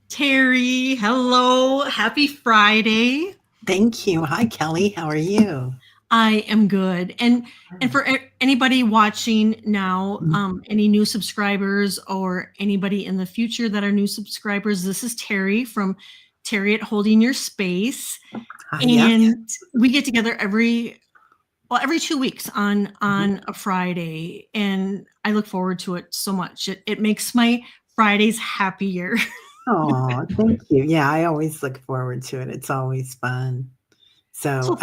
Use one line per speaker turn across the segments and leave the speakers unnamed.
Teri, hello. Happy Friday.
Thank you. Hi, Kelly. How are you?
I am good. And for anybody watching now, any new subscribers or anybody in the future that are new subscribers, this is Teri from Teri at Holding Your Space.
Hi, yeah.
And we get together every 2 weeks on a Friday, and I look forward to it so much. It makes my Fridays happier.
Oh, thank you. Yeah, I always look forward to it. It's always fun. So,
So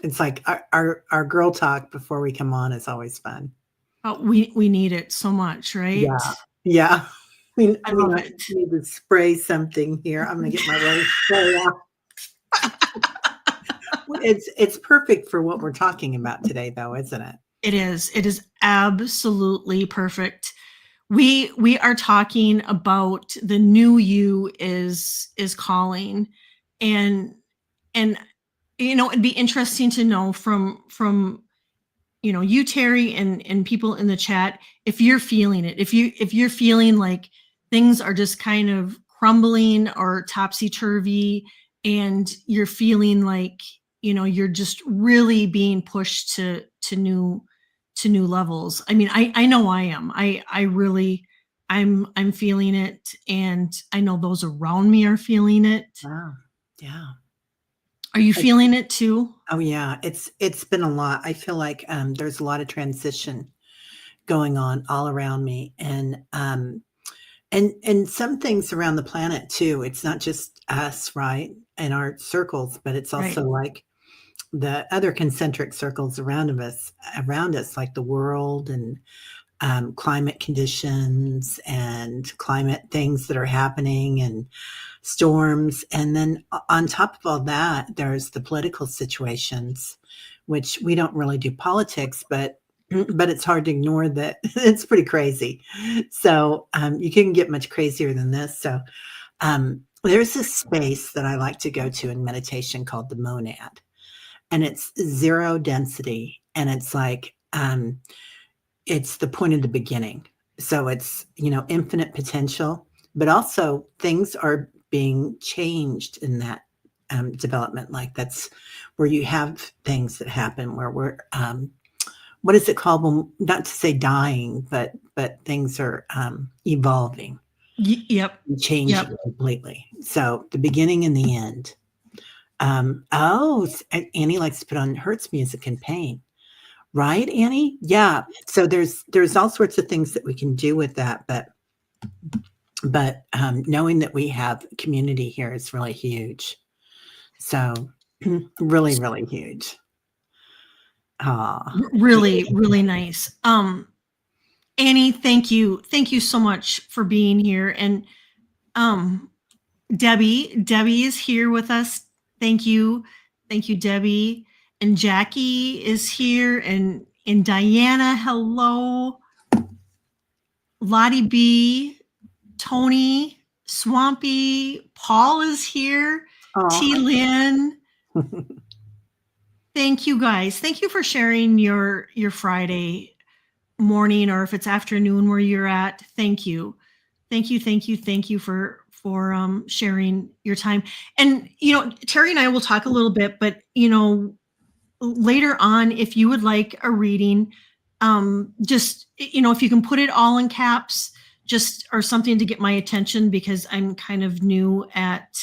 it's like our girl talk before we come on is always fun.
we need it so much, right?
Yeah. Yeah.
I
We
love
might
it.
need to spray something here. I'm gonna get my rose spray out. It's perfect for what we're talking about today, though, isn't it?
It is. It is absolutely perfect. We are talking about the new you is calling, and and it'd be interesting to know from you, Teri, and people in the chat, if you're feeling it, if you're feeling like things are just kind of crumbling or topsy-turvy, and you're feeling like you're just really being pushed to new levels. I mean, I know I am. I really, I'm feeling it, and I know those around me are feeling it.
Wow. Yeah.
Are you feeling it too?
Oh, yeah. It's been a lot. I feel like there's a lot of transition going on all around me, and some things around the planet too. It's not just us, right, in our circles, but it's
Right.
also like the other concentric circles around us, like the world and climate conditions and climate things that are happening and storms. And then on top of all that, there's the political situations, which we don't really do politics, but it's hard to ignore that it's pretty crazy. So you couldn't get much crazier than this. So there's this space that I like to go to in meditation called the monad, and it's zero density, and it's like it's the point of the beginning. So it's infinite potential, but also things are being changed in that development. Like that's where you have things that happen where we're what is it called? When, not to say dying, but things are evolving,
Yep.
and
Yep.
changing completely. So the beginning and the end. Annie likes to put on Hertz music and pain, right, Annie? Yeah. So there's all sorts of things that we can do with that, but knowing that we have community here is really huge. So really, really huge. Ah,
Really, really nice. Annie, thank you so much for being here. And um, Debbie is here with us. Thank you, Debbie. And Jackie is here, and Diana, hello. Lottie B, Tony, Swampy, Paul is here. T. Lynn. Thank you guys. Thank you for sharing your Friday morning, or if it's afternoon where you're at. Thank you. Thank you for sharing your time. And Teri and I will talk a little bit, but later on, if you would like a reading, just if you can put it all in caps, just or something to get my attention, because I'm kind of new at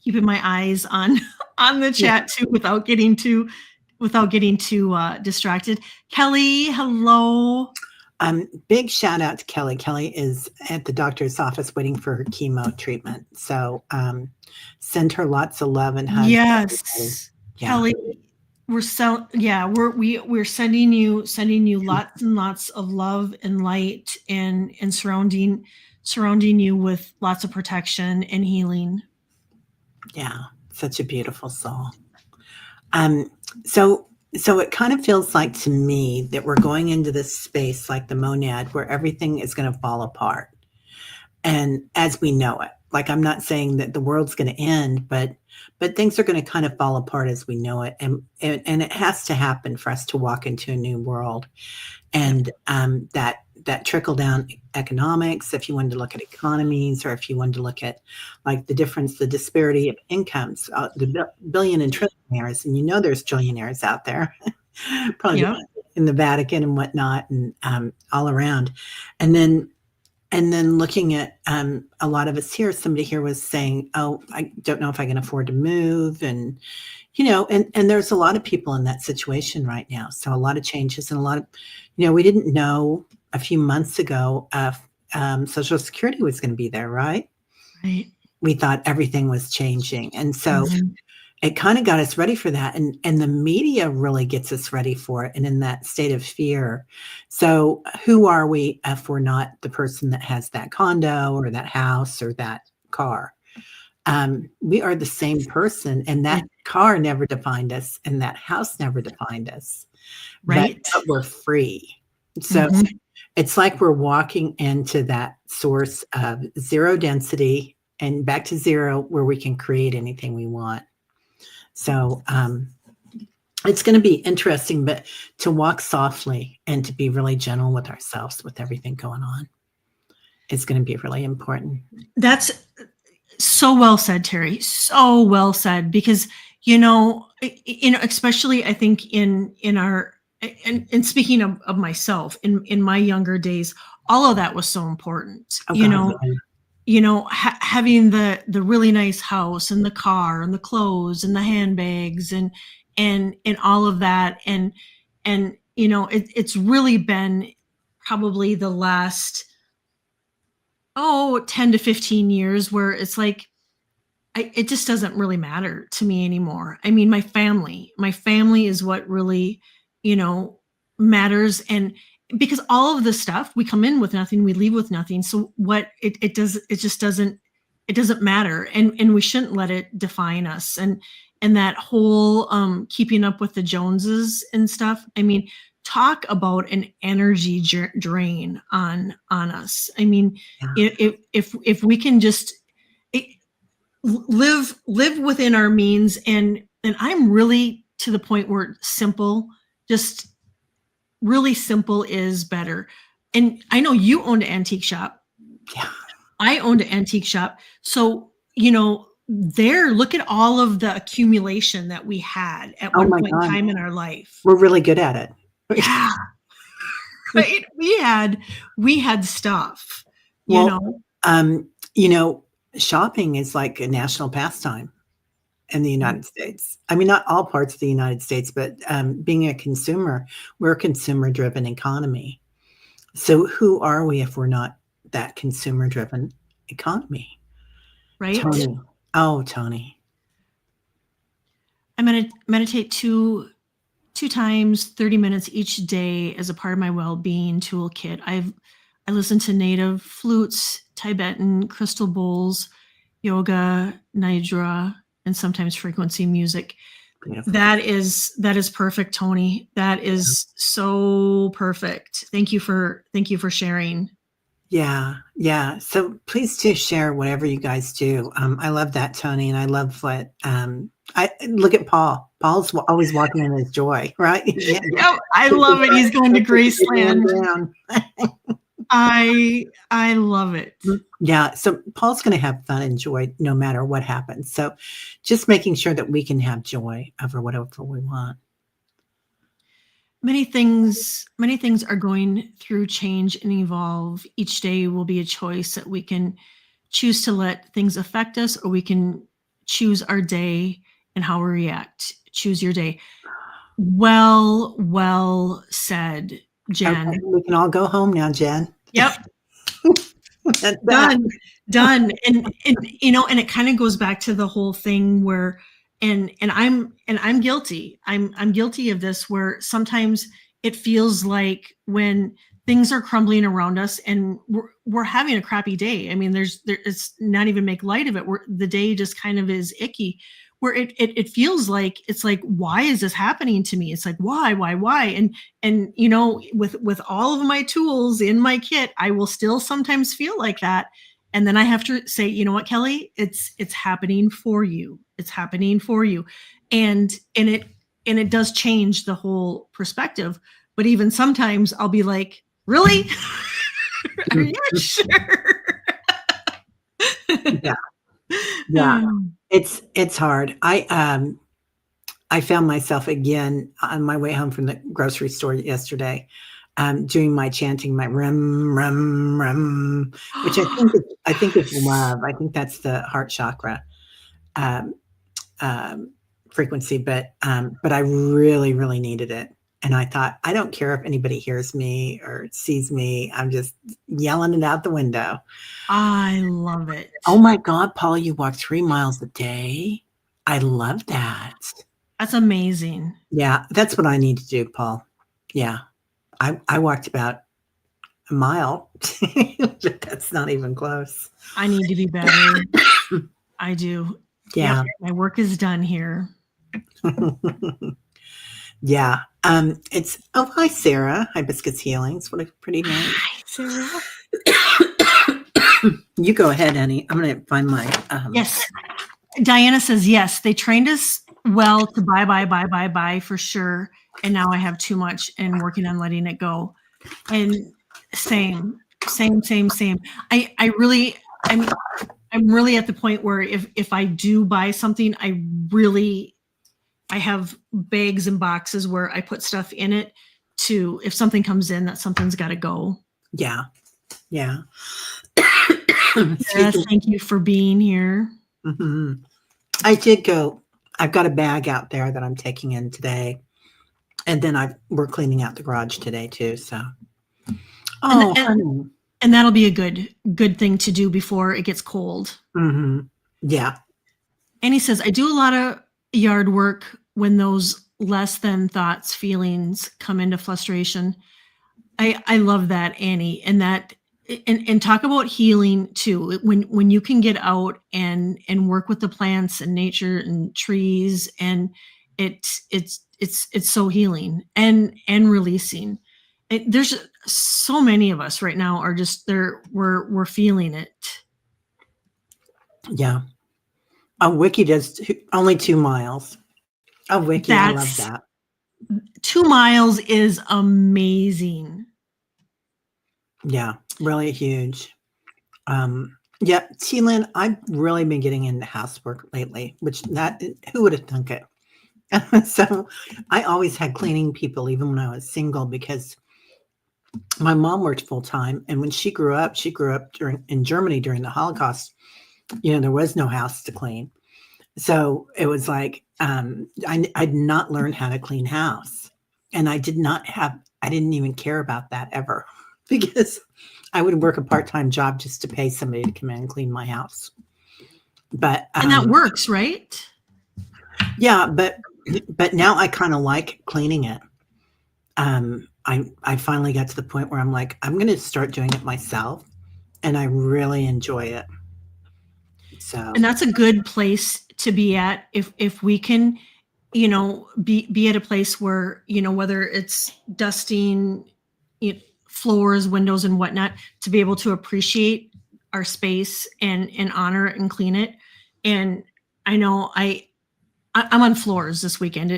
keeping my eyes on on the chat too, without getting too distracted. Kelly, hello.
Big shout out to Kelly. Kelly is at the doctor's office waiting for her chemo treatment. So send her lots of love and hugs.
Yes,
Yeah.
Kelly, we're sending you lots and lots of love and light, and surrounding you with lots of protection and healing.
Yeah, such a beautiful soul. So it kind of feels like to me that we're going into this space like the monad where everything is going to fall apart. And as we know it, like I'm not saying that the world's going to end, but things are going to kind of fall apart as we know it. And it has to happen for us to walk into a new world. And that that trickle down economics, if you wanted to look at economies, or if you wanted to look at like the difference, the disparity of incomes, the billion and trillionaires, and there's trillionaires out there, probably
Yep.
in the Vatican and whatnot, and all around. And then looking at a lot of us here, somebody here was saying, oh, I don't know if I can afford to move. And, and there's a lot of people in that situation right now. So a lot of changes and a lot of, we didn't know a few months ago if Social Security was going to be there, right?
Right.
We thought everything was changing. And so it kind of got us ready for that. And the media really gets us ready for it and in that state of fear. So who are we if we're not the person that has that condo or that house or that car? We are the same person, and that car never defined us and that house never defined us.
Right.
But we're free. So it's like we're walking into that source of zero density and back to zero where we can create anything we want. So it's going to be interesting, but to walk softly and to be really gentle with ourselves with everything going on is going to be really important.
That's so well said, Teri. So well said, because especially I think in our and speaking of myself in my younger days, all of that was so important. Having the really nice house and the car and the clothes and the handbags and all of that. And it's really been probably the last, 10 to 15 years where it's like, it just doesn't really matter to me anymore. I mean, my family is what really, matters. And because all of the stuff, we come in with nothing, we leave with nothing. So what it just doesn't matter. And we shouldn't let it define us. And that whole keeping up with the Joneses and stuff. I mean, talk about an energy drain on us. I mean, if we can just live within our means, and I'm really to the point where simple, just really simple is better. And I know you owned an antique shop.
Yeah.
I owned an antique shop. So, look at all of the accumulation that we had at one point in time in our life.
We're really good at it.
Yeah. Right. We had stuff,
shopping is like a national pastime in the United States. I mean, not all parts of the United States, but being a consumer, we're a consumer-driven economy. So who are we if we're not that consumer-driven economy?
Right.
Toni. Oh, Toni.
I'm going to meditate two times, 30 minutes each day as a part of my well-being toolkit. I listen to native flutes, Tibetan crystal bowls, yoga, nidra, and sometimes frequency music. Beautiful. That is perfect, Toni. That is so perfect. Thank you for sharing.
Yeah. So please do share whatever you guys do. I love that, Toni, and I love what I look at Paul. Paul's always walking in his joy, right?
Yeah, I love it. He's going to Graceland. I love it.
Yeah. So Paul's going to have fun and joy no matter what happens. So just making sure that we can have joy over whatever we want.
Many things are going through change and evolve. Each day will be a choice that we can choose to let things affect us, or we can choose our day and how we react. Choose your day. Well said, Jen.
Okay, we can all go home now, Jen.
Yep. Done. And it kind of goes back to the whole thing where, and I'm guilty. I'm guilty of this, where sometimes it feels like when things are crumbling around us and we're having a crappy day. I mean, it's not even make light of it. The day just kind of is icky, where it feels like, it's like, why is this happening to me? It's like, why? And with all of my tools in my kit, I will still sometimes feel like that. And then I have to say, you know what, Kelly, it's happening for you. It's happening for you. And it does change the whole perspective. But even sometimes I'll be like, really? Are you sure?
Yeah. Yeah. It's hard. I found myself again on my way home from the grocery store yesterday, doing my chanting, my rum, rum, rum, which I think is love. I think that's the heart chakra um, frequency, but I really, really needed it. And I thought, I don't care if anybody hears me or sees me. I'm just yelling it out the window.
I love it.
Oh my God, Paula, you walk 3 miles a day. I love that.
That's amazing.
Yeah, that's what I need to do, Paul. Yeah. I walked about a mile, but that's not even close.
I need to be better. I do.
Yeah.
Yep, my work is done here.
Yeah. It's hi Sarah, Hibiscus Healings. What a pretty name.
Hi, Sarah.
You go ahead, Annie. I'm gonna find my
Yes. Diana says yes. They trained us well to buy for sure. And now I have too much and working on letting it go. And same. I'm really at the point where if I do buy something, I have bags and boxes where I put stuff in it to, if something comes in, that something's got to go.
Yeah. Yeah.
Yes, thank you for being here.
Mm-hmm. I did go. I've got a bag out there that I'm taking in today, and then we're cleaning out the garage today too. So,
and that'll be a good thing to do before it gets cold.
Mm-hmm. Yeah.
And he says, I do a lot of yard work when those less than thoughts, feelings come into frustration. I love that, Annie, and that. And talk about healing too. When you can get out and work with the plants and nature and trees, and it's so healing and releasing. There's so many of us right now are just there. We're feeling it.
Yeah. Wiki does only 2 miles. Wiki, I love that.
2 miles is amazing.
Yeah, really huge. Yeah, T-Lynn, I've really been getting into housework lately, who would have thunk it? So I always had cleaning people, even when I was single, because my mom worked full time. And when she grew up in Germany during the Holocaust. There was no house to clean. So it was like, I'd not learned how to clean house. And I didn't even care about that ever, because I would work a part-time job just to pay somebody to come in and clean my house. But
and that works, right?
Yeah, but now I kind of like cleaning it. I finally got to the point where I'm like, I'm going to start doing it myself, and I really enjoy it. So,
and that's a good place to be at if we can, be at a place where, whether it's dusting floors, windows, and whatnot, to be able to appreciate our space and honor it and clean it. And I know I'm on floors this weekend.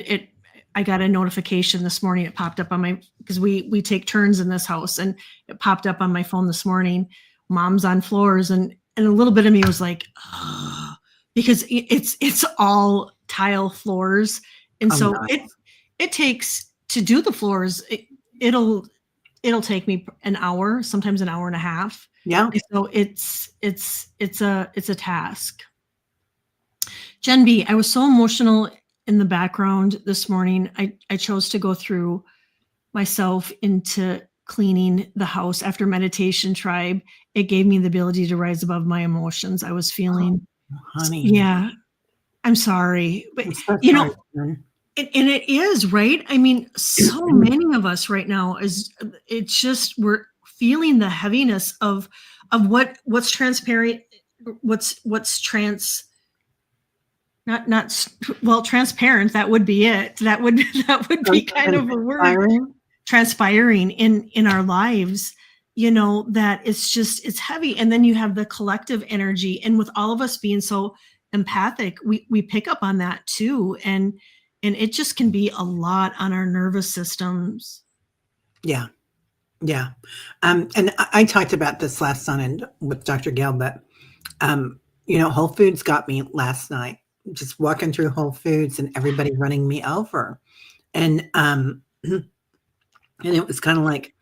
I got a notification this morning. It popped up on because we take turns in this house, and it popped up on my phone this morning. Mom's on floors, and a little bit of me was like, oh, because it's all tile floors, and so nice. it takes to do the floors. It'll take me an hour, sometimes an hour and a half.
Yeah.
And so it's a task. Jen B, I was so emotional in the background this morning. I chose to go through myself into cleaning the house after meditation tribe. It gave me the ability to rise above my emotions. I was feeling,
honey.
Yeah, I'm sorry, but and it is, right? I mean, so many of us right now it's just, we're feeling the heaviness of what's transparent, transparent. That would be it. That would be kind of a word. Transpiring in our lives, that it's heavy. And then you have the collective energy, and with all of us being so empathic, we pick up on that too, and it just can be a lot on our nervous systems.
Yeah. Yeah. And I talked about this last night and with Dr. Gail, but Whole Foods got me last night. Just walking through Whole Foods and everybody running me over, and and it was kind of like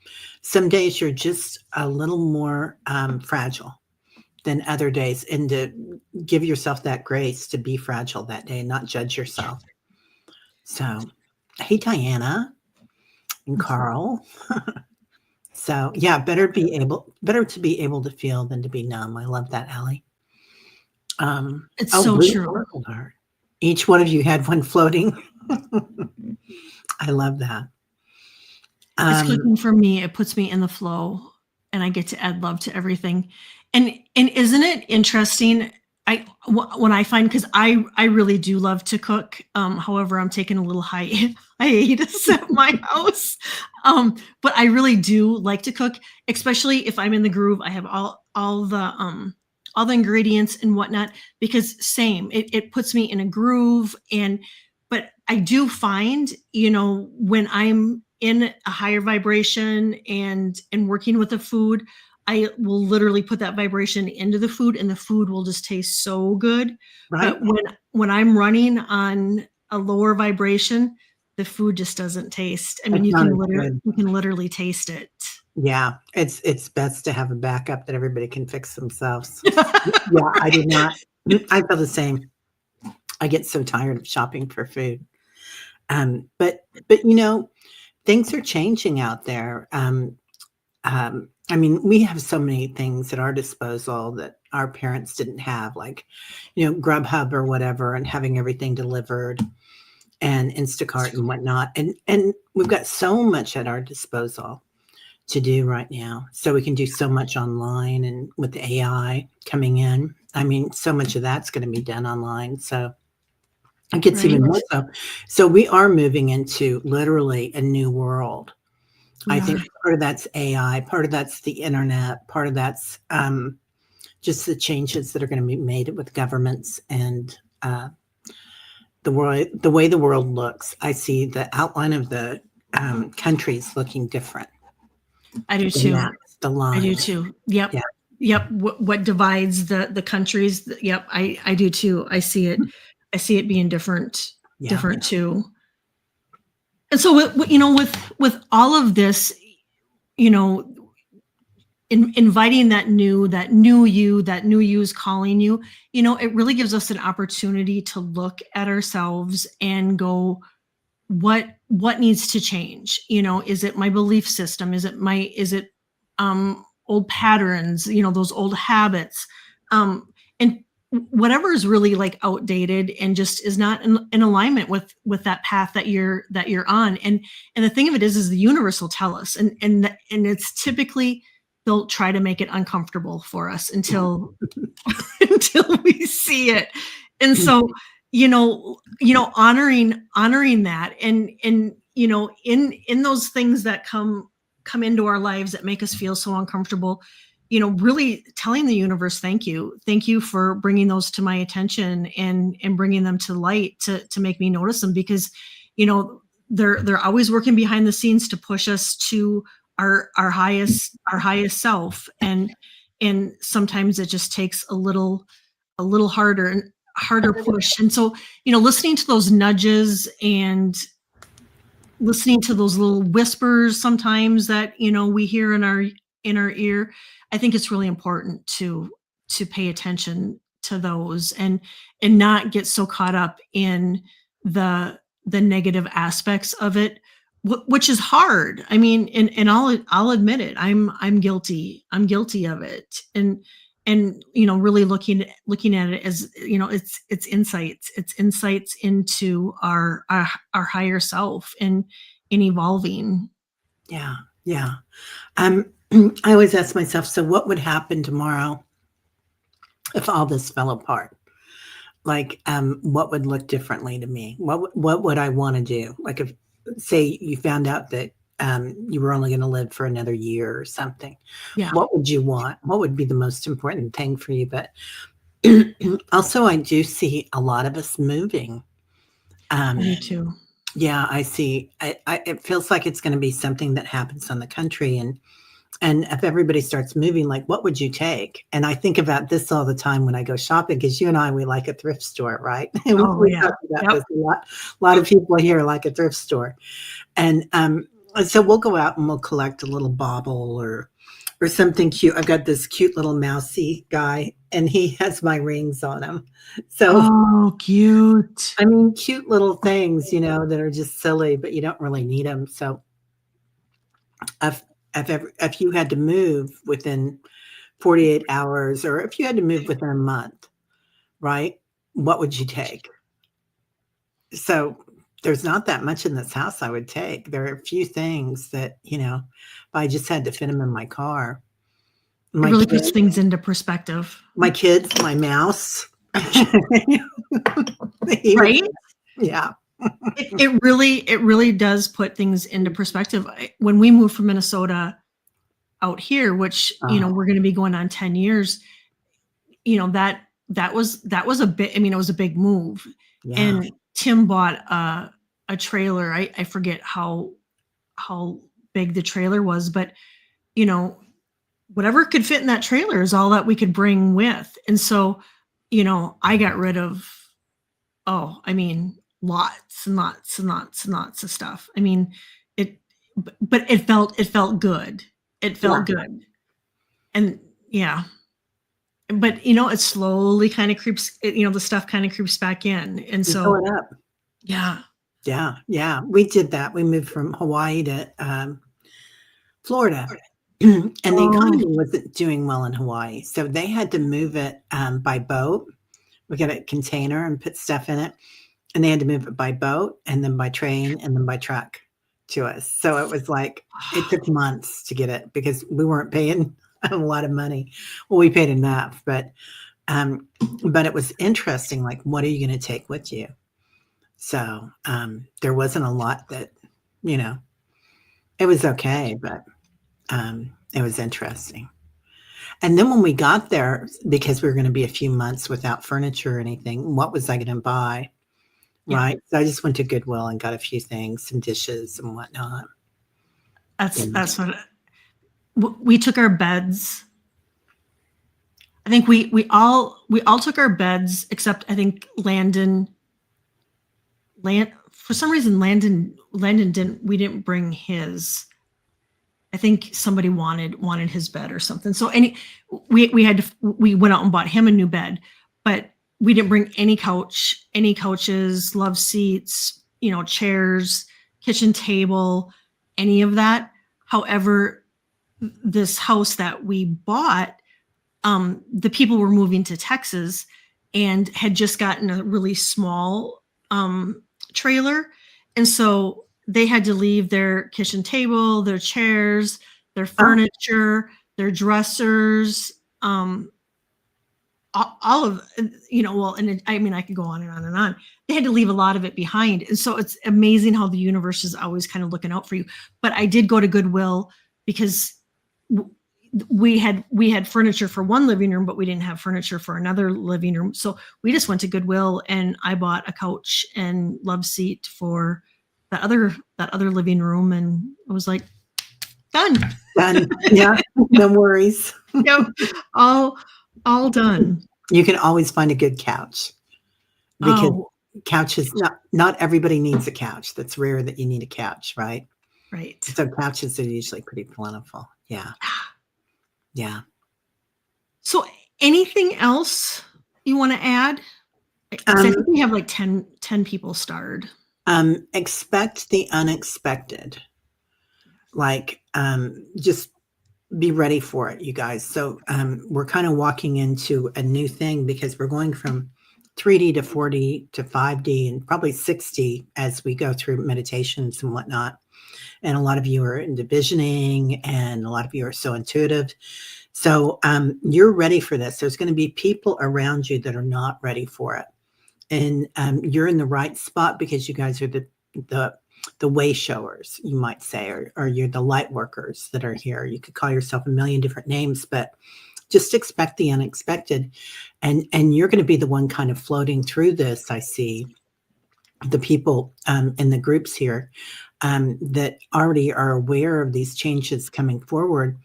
some days you're just a little more fragile than other days, and to give yourself that grace to be fragile that day and not judge yourself. So, hey, Diana and Carl. So yeah, better to be able to feel than to be numb. I love that, Allie.
It's
Oh,
so
blue
true.
oracle card. Each one of you had one floating. I love that.
It's clicking for me. It puts me in the flow, and I get to add love to everything. And isn't it interesting? When I find, because I really do love to cook. However, I'm taking a little hiatus at my house. But I really do like to cook, especially if I'm in the groove. I have all the ingredients and whatnot, because same, it puts me in a groove. But I do find, when I'm in a higher vibration and working with the food, I will literally put that vibration into the food, and the food will just taste so good.
Right?
But when I'm running on a lower vibration, the food just doesn't taste. I mean,
It's
you
not
can
as good.
literally taste it.
Yeah, it's best to have a backup that everybody can fix themselves. Yeah, I did not. I feel the same. I get so tired of shopping for food. But things are changing out there. I mean, we have so many things at our disposal that our parents didn't have, like, Grubhub or whatever, and having everything delivered, and Instacart and whatnot. And we've got so much at our disposal to do right now. So we can do so much online, and with the AI coming in, I mean, so much of that's going to be done online. So it gets even
Right.
more so. So we are moving into literally a new world.
We
I
are.
think part of that's AI, part of that's the internet, part of that's just the changes that are going to be made with governments and the way the world looks. I see the outline of the countries looking different.
I do
The
too.
maps, the
I do
lines.
too. Yep.
Yeah,
Yep. What divides the countries? Yep. I do too. I see it. I see it being different
yeah,
too. And so with all of this, you know, inviting that new you, that new you is calling you, it really gives us an opportunity to look at ourselves and go, what needs to change? Is it my belief system? Is it old patterns, those old habits? And whatever is really like outdated and just is not in alignment with that path that you're on. And the thing of it is the universe will tell us, and it's typically they'll try to make it uncomfortable for us until until we see it. And so, honoring that, and in those things that come into our lives that make us feel so uncomfortable, really telling the universe, thank you for bringing those to my attention, and bringing them to light to make me notice them, because they're always working behind the scenes to push us to our highest self. And sometimes it just takes a little harder push. And so, listening to those nudges and listening to those little whispers sometimes that, we hear in our ear, I think it's really important to pay attention to those, and not get so caught up in the negative aspects of it, which is hard. I mean, and I'll admit it. I'm guilty. I'm guilty of it. And really looking at it as, it's insights into our higher self, and in evolving.
yeah, yeah. I always ask myself, so what would happen tomorrow if all this fell apart? Like, what would look differently to me? What would I want to do? Like, if, say, you found out that you were only going to live for another year or something,
Yeah.
what would you want? What would be the most important thing for you? But also, I do see a lot of us moving.
Me too.
Yeah, I see. It feels like it's going to be something that happens on the country, and if everybody starts moving, like, what would you take? And I think about this all the time when I go shopping, because you and I, we like a thrift store, right?
Oh,
We
yeah.
talk about
Yep.
this a lot. A lot of people here like a thrift store, and so we'll go out and we'll collect a little bauble or something cute. I've got this cute little mousy guy, and he has my rings on him. So
Oh, cute.
I mean, cute little things, that are just silly, but you don't really need them. So if if you had to move within 48 hours, or if you had to move within a month, right? What would you take? So there's not that much in this house I would take. There are a few things that, if I just had to fit them in my car.
It
My
really
kid,
puts things into perspective.
my kids, my mouse. He would,
Right?
yeah.
It really does put things into perspective. When we moved from Minnesota out here, which,
Oh,
we're going to be going on 10 years, that was a bit, it was a big move.
yeah.
And Tim bought a trailer. I forget how big the trailer was, but you know, whatever could fit in that trailer is all that we could bring with. And so, I got rid of, lots and lots and lots and lots of stuff. It, but it felt good. It
Yeah.
felt good. And yeah, but it slowly kind of the stuff kind of creeps back in. And
You fill
so,
it up.
yeah,
Yeah. Yeah. We did that. We moved from Hawaii to Florida. And the
oh,
economy wasn't doing well in Hawaii. So they had to move it by boat. We got a container and put stuff in it. And they had to move it by boat and then by train and then by truck to us. So it was like, it took months to get it because we weren't paying a lot of money. Well, we paid enough, um, but it was interesting. Like, what are you going to take with you? So there wasn't a lot that, you know, it was okay, but it was interesting. And then when we got there, because we were going to be a few months without furniture or anything, what was I going to buy?
yeah,
Right. So I just went to Goodwill and got a few things, some dishes and whatnot.
that's
And
that's what we took our beds. I think we all took our beds except I think Land for some reason Landon didn't we didn't bring his. I think somebody wanted his bed or something. So we went out and bought him a new bed, but we didn't bring any couches, love seats, chairs, kitchen table, any of that. However, this house that we bought, the people were moving to Texas and had just gotten a really small trailer. And so they had to leave their kitchen table, their chairs, their
oh,
furniture, their dressers, all of, well, and I could go on and on and on. They had to leave a lot of it behind. And so it's amazing how the universe is always kind of looking out for you. But I did go to Goodwill because we had furniture for one living room, but we didn't have furniture for another living room. So we just went to Goodwill and I bought a couch and love seat for that other living room, and it was like done.
done. Yeah. No worries.
Yep, all done.
You can always find a good couch because
Oh,
couches, not everybody needs a couch. That's rare that you need a couch, right?
right.
So couches are usually pretty plentiful. Yeah. Yeah.
So anything else you want to add? 'Cause I
Um,
think we have like 10 people starred.
expect the unexpected. Like, just be ready for it, you guys. So we're kind of walking into a new thing because we're going from 3D to 4D to 5D and probably 6D as we go through meditations and whatnot. And a lot of you are into visioning and a lot of you are so intuitive. So you're ready for this. There's going to be people around you that are not ready for it. And you're in the right spot because you guys are the way showers, you might say, or you're the light workers that are here. You could call yourself a million different names, but just expect the unexpected. And you're going to be the one kind of floating through this, I see. the people in the groups here that already are aware of these changes coming forward.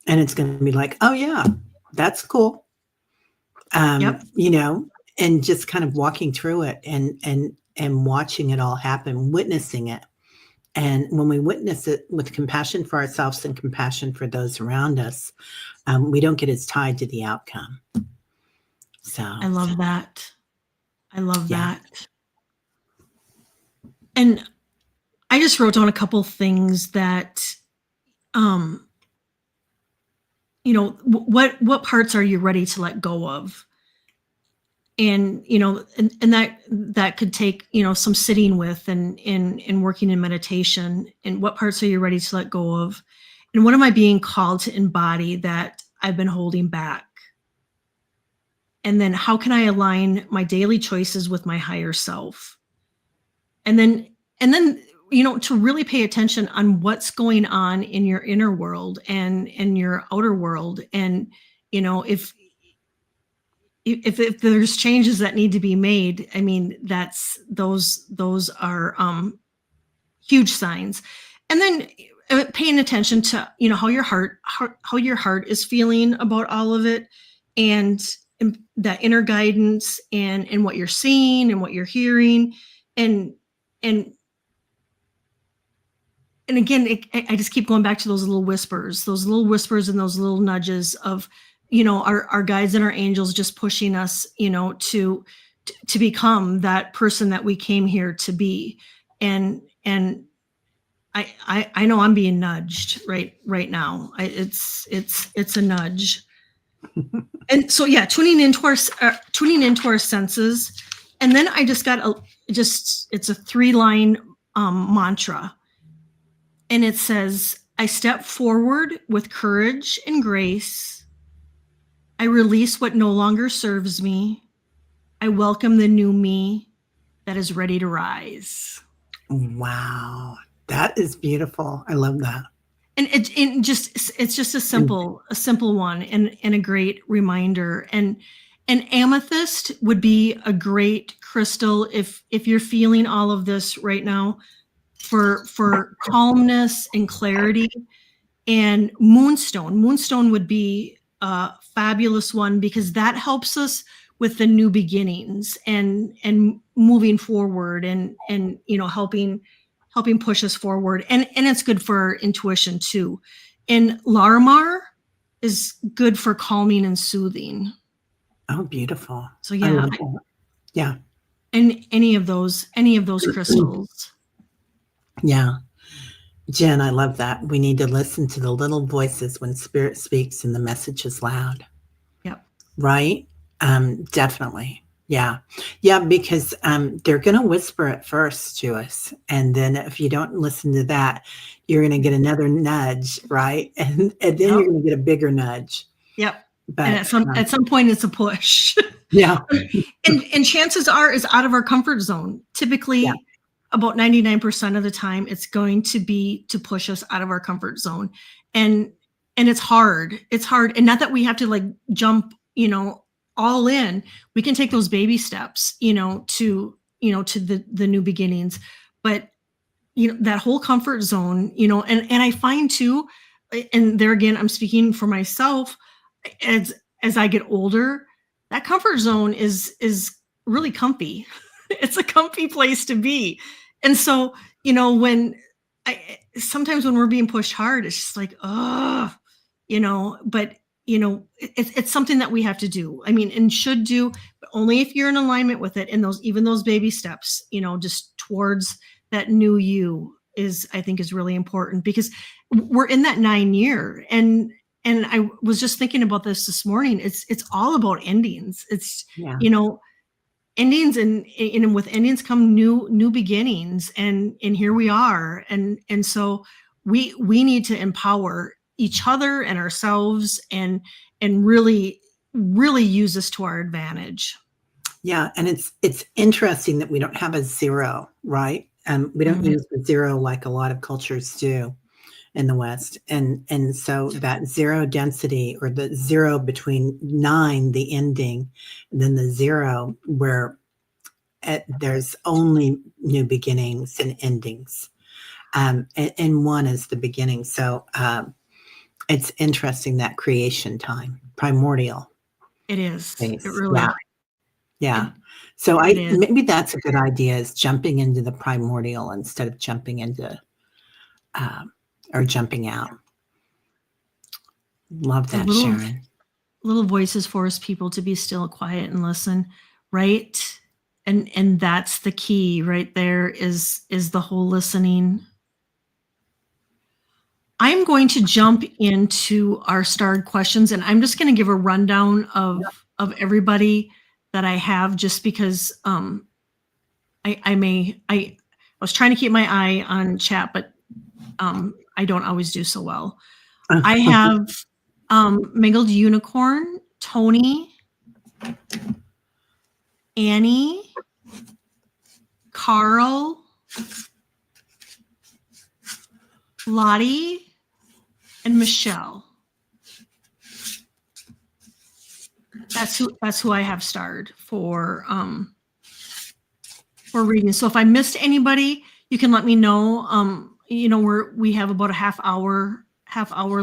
And it's going to be like, oh, yeah, that's cool.
Yep.
You know, and just kind of walking through it and watching it all happen, witnessing it. And when we witness it with compassion for ourselves and compassion for those around us, we don't get as tied to the outcome. So,
I love that. I love
yeah.
that. And I just wrote down a couple things that, you know, what parts are you ready to let go of? And, you know, and that could take, you know, some sitting with and working in meditation. And what parts are you ready to let go of? And what am I being called to embody that I've been holding back? And then how can I align my daily choices with my higher self? And then, you know, to really pay attention on what's going on in your inner world and in your outer world. And, you know, if there's changes that need to be made, I mean, those are huge signs. And then paying attention to, you know, how your heart is feeling about all of it, and that inner guidance and what you're seeing and what you're hearing, and and and again, I just keep going back to those little whispers and those little nudges of, you know, our guides and our angels just pushing us, you know, to become that person that we came here to be. And I know I'm being nudged right now. It's a nudge. And so, yeah, tuning into our senses. And then I just got it's a 3-line mantra. And it says, I step forward with courage and grace. I release what no longer serves me. I welcome the new me that is ready to rise.
Wow. That is beautiful. I love that.
And it's just a simple one and a great reminder. And amethyst would be a great crystal if you're feeling all of this right now, for calmness and clarity. And moonstone would be a fabulous one, because that helps us with the new beginnings and moving forward, and you know, helping push us forward. And it's good for intuition too. And Larimar is good for calming and soothing.
Oh, beautiful.
So
I
yeah,
love that. Yeah.
and any of those crystals.
Yeah. Jen, I love that. We need to listen to the little voices when spirit speaks and the message is loud.
Yep.
Right? Definitely. Yeah. Yeah, because they're going to whisper at first to us. And then if you don't listen to that, you're going to get another nudge, right? And then you're going to get a bigger nudge.
Yep.
But
And at some point it's a push.
yeah.
and chances are is out of our comfort zone. Typically,
Yeah.
about 99% of the time, it's going to be to push us out of our comfort zone. And it's hard. It's hard. And not that we have to like jump, you know, all in. We can take those baby steps, you know, to the new beginnings. But you know, that whole comfort zone, you know, and I find too, and there again, I'm speaking for myself, as I get older, that comfort zone is really comfy. It's a comfy place to be. And so, you know, sometimes when we're being pushed hard, it's just like, oh, you know, but you know, it's something that we have to do. I mean, and should do, but only if you're in alignment with it. And even those baby steps, you know, just towards that new you I think is really important, because we're in that 9-year. And I was just thinking about this morning. It's all about endings. It's, you know, endings, and with endings come new beginnings, and here we are. And so we need to empower each other and ourselves, and really use this to our advantage.
Yeah. And it's interesting that we don't have a zero, right? We don't use the zero like a lot of cultures do in the West. And so that zero density, or the zero between 9, the ending, and then the zero, where there's only new beginnings and endings, and one is the beginning. So it's interesting, that creation time, primordial
It is. It
phase.
really.
Yeah.
It,
So
it is.
maybe that's a good idea, is jumping into the primordial instead of jumping into or jumping out. Love that, Sharon.
Little voices force people to be still, quiet, and listen, right? And that's the key right there, is the whole listening. I'm going to jump into our starred questions, and I'm just going to give a rundown of everybody that I have, just because I was trying to keep my eye on chat, but I don't always do so well. I have Mingled Unicorn, Tony, Annie, Carl, Lottie, and Michelle. That's who I have starred for reading. So if I missed anybody, you can let me know. We have about a half hour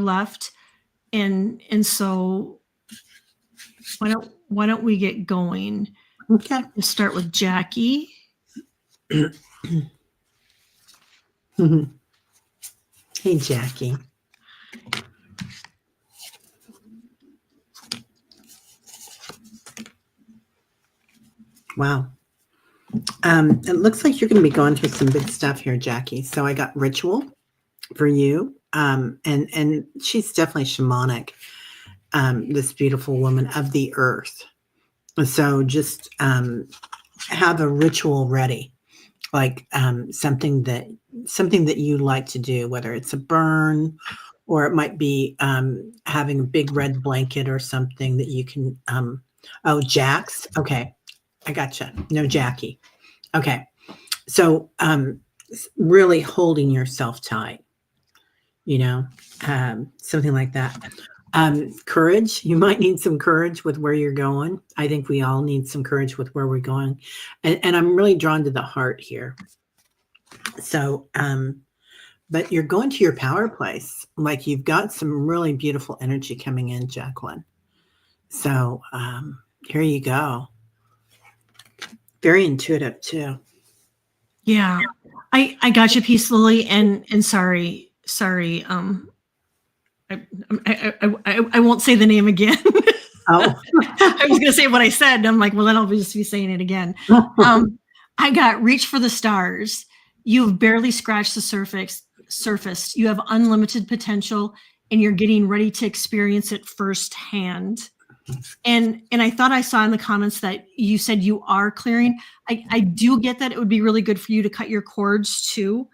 left, and so why don't we get going?
Okay.
We'll start with Jackie.
Hey, Jackie. Wow. It looks like you're going to be going through some big stuff here, Jackie. So I got ritual for you. And she's definitely shamanic, this beautiful woman of the earth. So just have a ritual ready, like something that you like to do, whether it's a burn, or it might be having a big red blanket or something that you can. Jax. Okay, I gotcha. No, Jackie. Okay, so really holding yourself tight, something like that. Courage. You might need some courage with where you're going. I think we all need some courage with where we're going. And I'm really drawn to the heart here. So, but you're going to your power place. Like, you've got some really beautiful energy coming in, Jacqueline. So here you go. Very intuitive too.
Yeah, I got you, Peace Lily, and sorry. I won't say the name again.
Oh,
I was going to say what I said, and I'm like, well, then I'll just be saying it again. I got reach for the stars. You've barely scratched the surface. You have unlimited potential, and you're getting ready to experience it firsthand. And I thought I saw in the comments that you said you are clearing. I do get that. It would be really good for you to cut your cords too.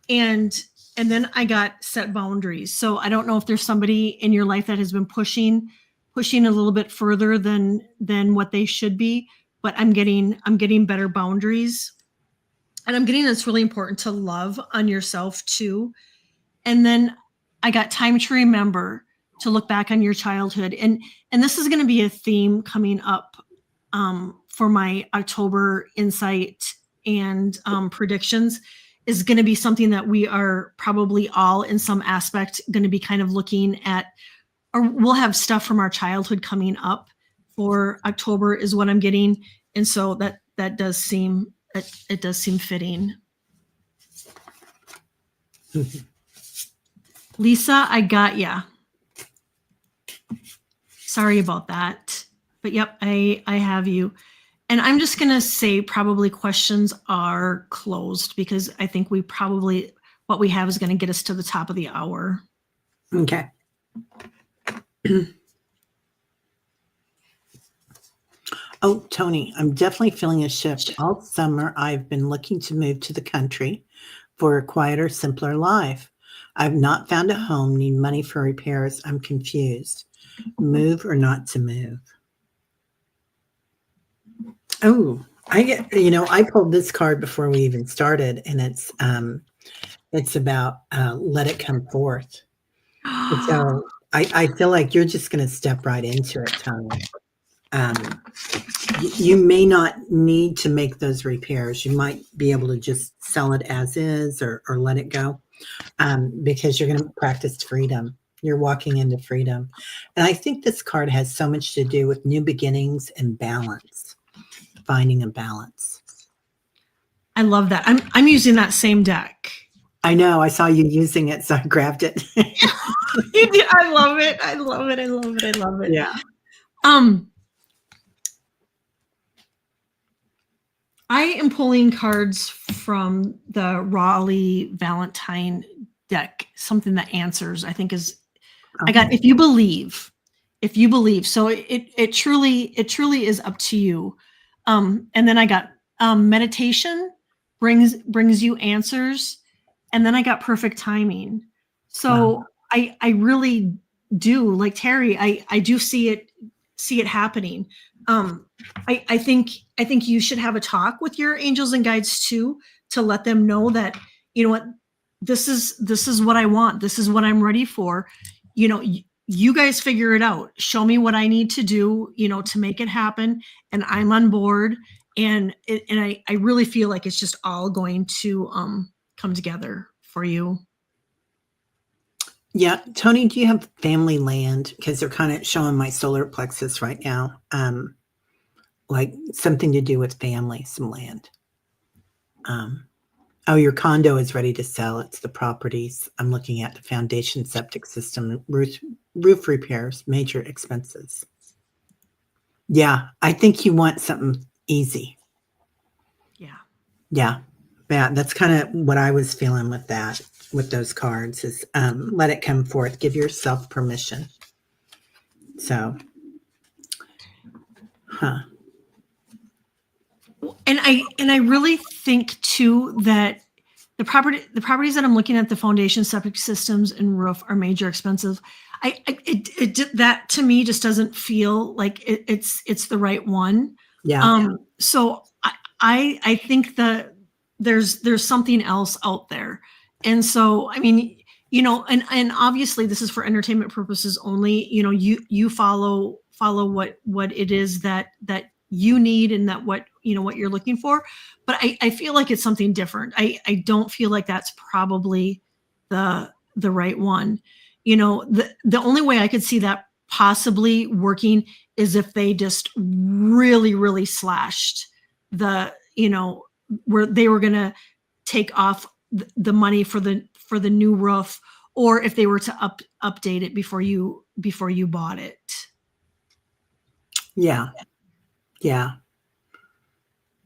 And then I got set boundaries. So I don't know if there's somebody in your life that has been pushing a little bit further than what they should be, but I'm getting better boundaries. And I'm getting that it's really important to love on yourself too. And then I got time to remember, to look back on your childhood. And this is going to be a theme coming up for my October insight and predictions, is going to be something that we are probably all in some aspect going to be kind of looking at, or we'll have stuff from our childhood coming up for October is what I'm getting. And so that does seem, it does seem fitting. Lisa, I got ya. Sorry about that. But yep, I have you. And I'm just going to say probably questions are closed, because I think what we have is going to get us to the top of the hour.
Okay. Oh, Tony, I'm definitely feeling a shift. All summer, I've been looking to move to the country for a quieter, simpler life. I've not found a home, need money for repairs. I'm confused. Move or not to move? Oh, I pulled this card before we even started, and it's about let it come forth. So I feel like you're just going to step right into it, Tony. you may not need to make those repairs. You might be able to just sell it as is or let it go, because you're going to practice freedom. You're walking into freedom. And I think this card has so much to do with new beginnings and balance, finding a balance.
I love that. I'm using that same deck.
I know. I saw you using it, so I grabbed it.
You do. I love it. I love it. I love it. I love it.
Yeah.
I am pulling cards from the Raleigh Valentine deck, something that answers, I think is, I got, if you believe. So it truly is up to you. And then I got meditation brings you answers. And then I got perfect timing. So wow. I really do, like Teri, I do see it happening. I think you should have a talk with your angels and guides too, to let them know that, you know what, this is what I want. This is what I'm ready for. You know, you guys figure it out. Show me what I need to do, you know, to make it happen. And I'm on board. And I really feel like it's just all going to come together for you.
Yeah. Tony, do you have family land? Because they're kind of showing my solar plexus right now. Like something to do with family, some land. Oh, your condo is ready to sell. It's the properties. I'm looking at the foundation, septic system, roof repairs, major expenses. Yeah, I think you want something easy. Yeah. That's kind of what I was feeling with that, with those cards is let it come forth. Give yourself permission. So,
And I really think too that the properties that I'm looking at, the foundation, septic systems, and roof are major expensive. That to me just doesn't feel like it's the right one.
Yeah.
So I think that there's something else out there. And so, I mean, you know, and obviously this is for entertainment purposes only, you know, you follow what it is that you need and that what you're looking for. But I feel like it's something different. I don't feel like that's probably the right one. You know, the only way I could see that possibly working is if they just really slashed the, you know, where they were going to take off the money for the new roof, or if they were to update it before you bought it.
Yeah.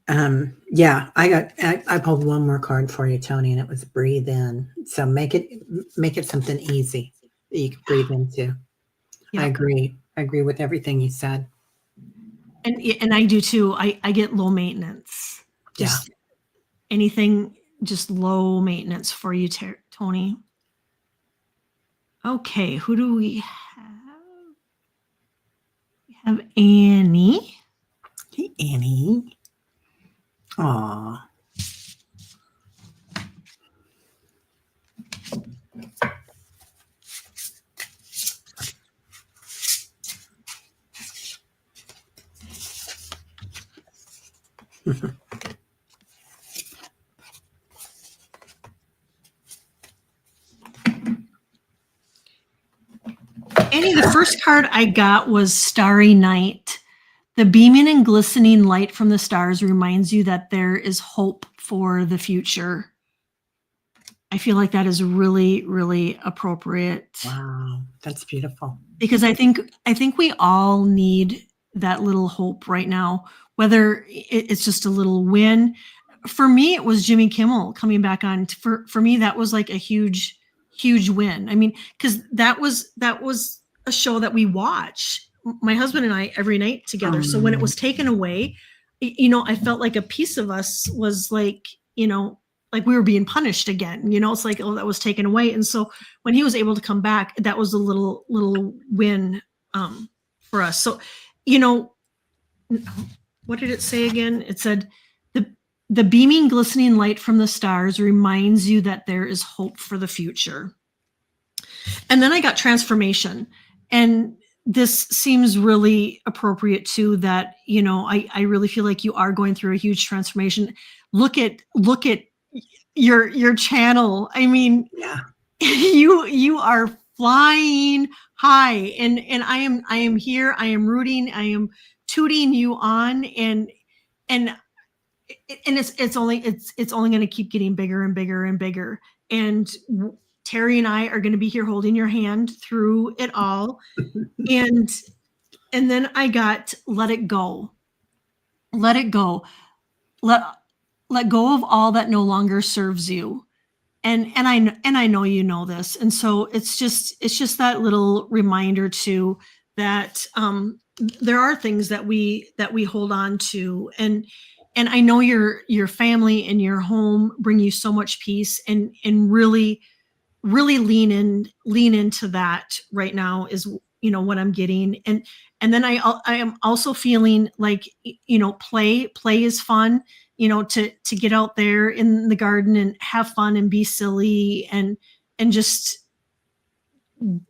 I pulled one more card for you, Tony, and it was breathe in. So make it something easy that you can breathe into. Yeah. I agree with everything you said.
And I do too. I get low maintenance. Just anything, just low maintenance for you, Tony. Okay, who do we have? We have Annie.
Hey, Annie. Aw.
Annie, the first card I got was Starry Night. The beaming and glistening light from the stars reminds you that there is hope for the future. I feel like that is really appropriate.
Wow, that's beautiful.
Because I think we all need that little hope right now, whether it's just a little win. For me, it was Jimmy Kimmel coming back on. For me, that was like a huge win. I mean, because that was a show that we watch, my husband and I, every night together. So when it was taken away, you know, I felt like a piece of us was like, you know, like we were being punished again. You know, it's like, oh, that was taken away. And so when he was able to come back, that was a little win for us. So, you know, what did it say again? It said, the beaming, glistening light from the stars reminds you that there is hope for the future. And then I got transformation. And this seems really appropriate too, that, I really feel like you are going through a huge transformation. Look at your channel. I mean,
Yeah.
you are flying high, and I am here. I am rooting. I am tooting you on, and it's only going to keep getting bigger and bigger and bigger. And Teri and I are going to be here holding your hand through it all. And then I got let it go. Let it go. Let go of all that no longer serves you. And I know you know this. And so it's just that little reminder too, that there are things that we hold on to, and I know your family and your home bring you so much peace, and really lean into that right now, is what I'm getting. And then I am also feeling like, play is fun, to get out there in the garden and have fun and be silly, and just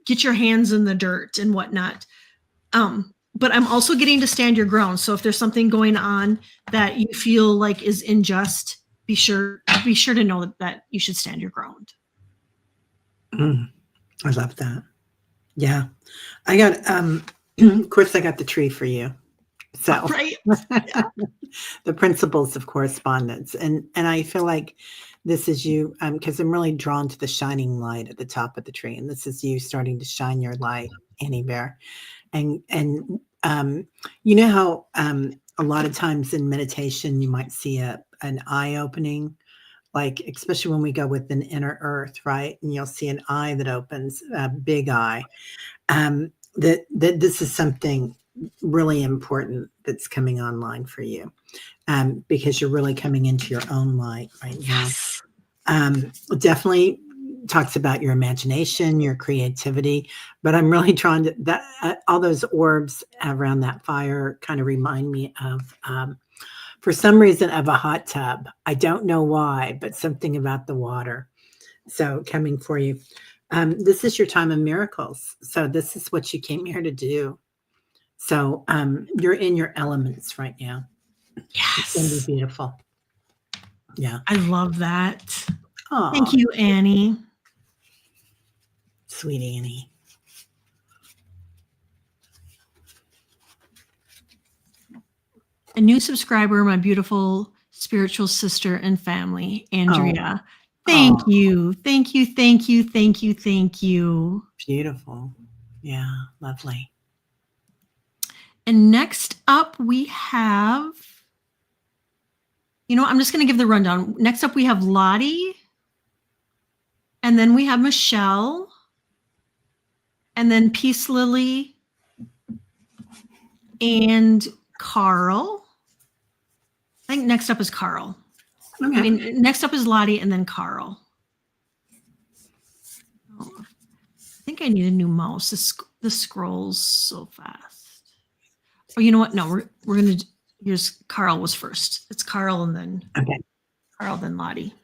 get your hands in the dirt and whatnot. But I'm also getting to stand your ground. So if there's something going on that you feel like is unjust, be sure to know that you should stand your ground.
I love that. Yeah. I got, of course, I got the tree for you. So
Right.
the principles of correspondence. And I feel like this is you, because I'm really drawn to the shining light at the top of the tree. And this is you starting to shine your light, Annie Bear. And you know how a lot of times in meditation, you might see an eye opening, like especially when we go with an inner earth, right? And you'll see an eye that opens, a big eye. That this is something really important that's coming online for you, because you're really coming into your own light right now.
Yes.
Definitely talks about your imagination, your creativity, but I'm really drawn to that. All those orbs around that fire kind of remind me of, for some reason, of a hot tub. I don't know why, but something about the water. So coming for you. This is your time of miracles. So this is what you came here to do. So you're in your elements right now. It's going to
Yes.
be beautiful. Yeah.
I love that.
Aww,
Thank you, Annie.
sweet Annie.
A new subscriber, my beautiful spiritual sister and family, Andrea. Thank you. Thank you. Thank you. Thank you. Thank you.
Beautiful. Yeah, lovely.
And next up, we have, I'm just going to give the rundown. Next up, we have Lottie. And then we have Michelle. And then Peace Lily. And Carl. I think next up is Carl.
Okay.
I mean, next up is Lottie and then Carl. Oh, I think I need a new mouse. This scrolls so fast. Oh, you know what? No, we're gonna. Here's Carl was first. It's Carl and then Carl, then Lottie.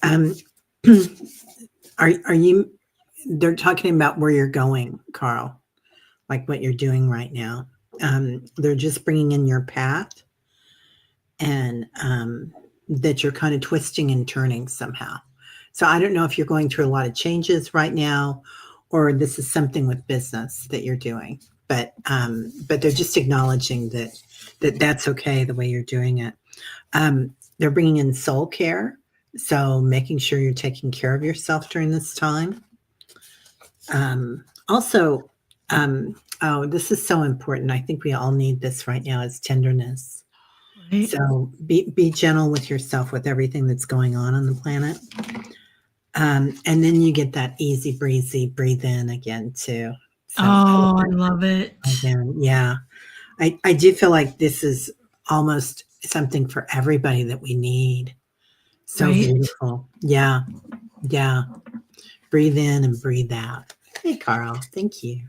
Are you? They're talking about where you're going, Carl, like what you're doing right now. They're just bringing in your path, and that you're kind of twisting and turning somehow. So I don't know if you're going through a lot of changes right now, or this is something with business that you're doing. But they're just acknowledging that that's okay the way you're doing it. They're bringing in soul care, so making sure you're taking care of yourself during this time. Also, this is so important. I think we all need this right now, is tenderness.
Right.
So be gentle with yourself with everything that's going on the planet. And then you get that easy breezy breathe in again too. So,
I love it.
Again, yeah. I do feel like this is almost something for everybody that we need. So
Right.
beautiful. Yeah. Yeah. Breathe in and breathe out. Hey, Carl. Thank you.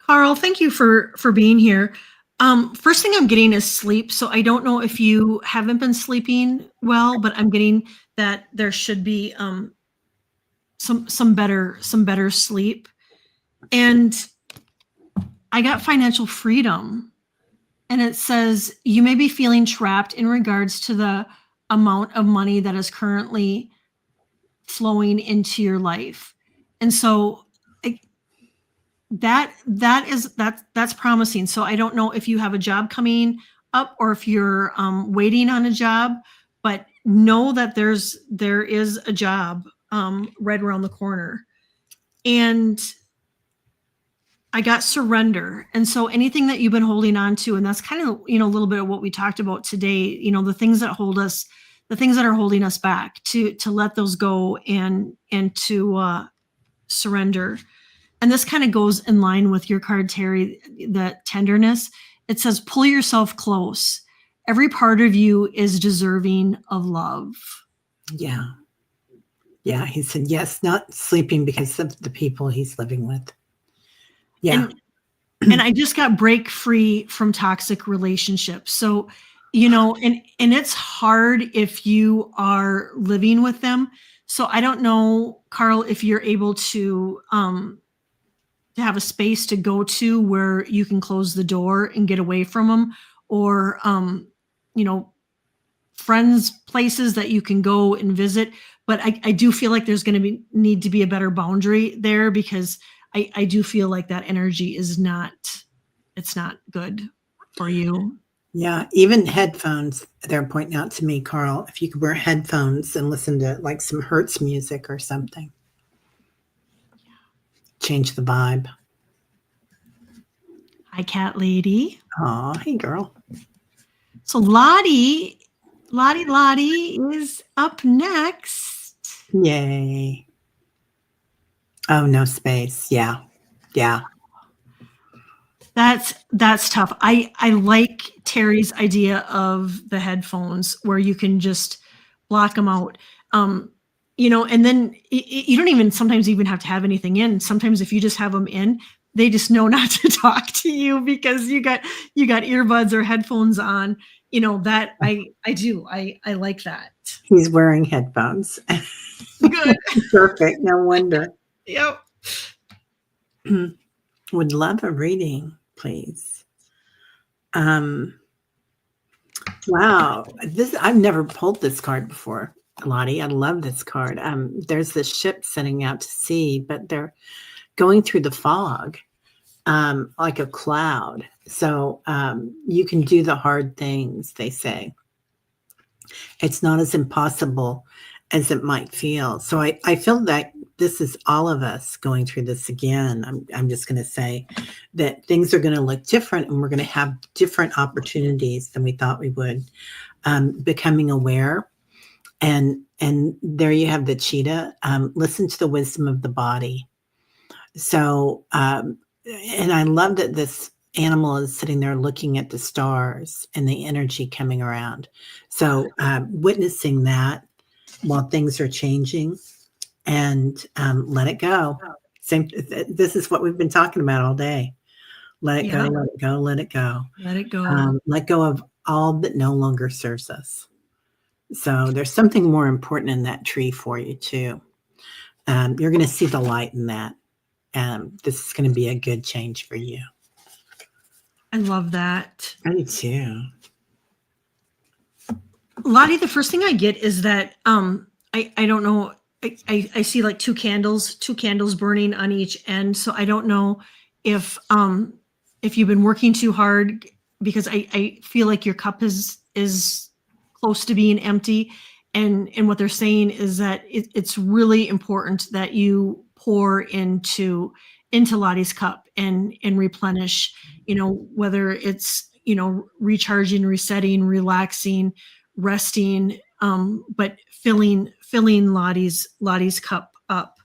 Carl, thank you for being here. First thing I'm getting is sleep. So I don't know if you haven't been sleeping well, but I'm getting that there should be some better sleep. And I got financial freedom. And it says you may be feeling trapped in regards to the amount of money that is currently flowing into your life. And so that's promising. So I don't know if you have a job coming up or if you're waiting on a job, but know that there is a job right around the corner. And I got surrender. And so anything that you've been holding on to, and that's kind of, a little bit of what we talked about today, the things that hold us, the things that are holding us back, to let those go and to surrender. And this kind of goes in line with your card, Teri, the tenderness. It says, pull yourself close. Every part of you is deserving of love.
Yeah. Yeah. He said, yes, not sleeping because of the people he's living with. Yeah.
And I just got break free from toxic relationships. So, and it's hard if you are living with them. So I don't know, Carl, if you're able to have a space to go to where you can close the door and get away from them, or, friends, places that you can go and visit. But I do feel like there's going to need to be a better boundary there, because I do feel like that energy is it's not good for you.
Yeah. Even headphones, they're pointing out to me, Carl, if you could wear headphones and listen to like some Hertz music or something. Change the vibe.
Hi, cat lady.
Oh, hey, girl.
So Lottie is up next.
Yay. Oh, no space. Yeah. Yeah.
That's tough. I like Teri's idea of the headphones where you can just block them out. And then you don't even sometimes even have to have anything in. Sometimes if you just have them in, they just know not to talk to you because you got earbuds or headphones on. That I do. I like that.
He's wearing headphones.
Good.
Perfect. No wonder.
Yep.
Would love a reading, please. Wow. I've never pulled this card before, Lottie. I love this card. There's this ship setting out to sea, but they're going through the fog, like a cloud. So you can do the hard things, they say. It's not as impossible as it might feel. So I feel that this is all of us going through this again. I'm just going to say that things are going to look different and we're going to have different opportunities than we thought we would. Becoming aware. And there you have the cheetah. Listen to the wisdom of the body. So, and I love that this animal is sitting there looking at the stars and the energy coming around. So witnessing that while things are changing, and let it go. This is what we've been talking about all day. Let it go, let it go, let it go.
Let it go.
Let go of all that no longer serves us. So there's something more important in that tree for you too. You're going to see the light in that. This is going to be a good change for you.
I love that.
I do too.
Lottie, the first thing I get is that I don't know. I see like two candles burning on each end. So I don't know if you've been working too hard, because I feel like your cup is close to being empty. And what they're saying is that it's really important that you pour into Lottie's cup and replenish, whether it's, recharging, resetting, relaxing, resting, but filling Lottie's cup up.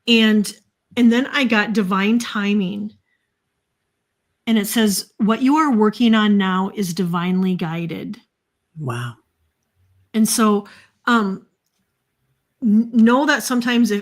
And then I got divine timing. And it says, what you are working on now is divinely guided.
Wow.
And so know that sometimes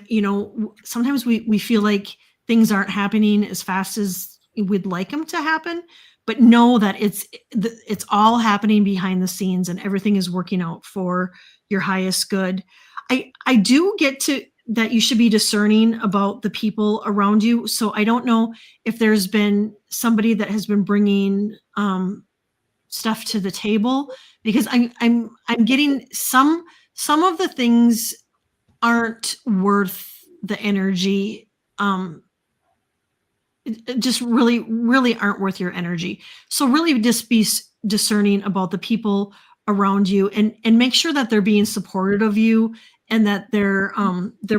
sometimes we feel like things aren't happening as fast as we'd like them to happen, but know that it's all happening behind the scenes and everything is working out for your highest good. I do get to that you should be discerning about the people around you. So I don't know if there's been somebody that has been bringing stuff to the table, because I'm getting some of the things aren't worth the energy. Just really aren't worth your energy. So really just be discerning about the people around you, and make sure that they're being supportive of you, and that they're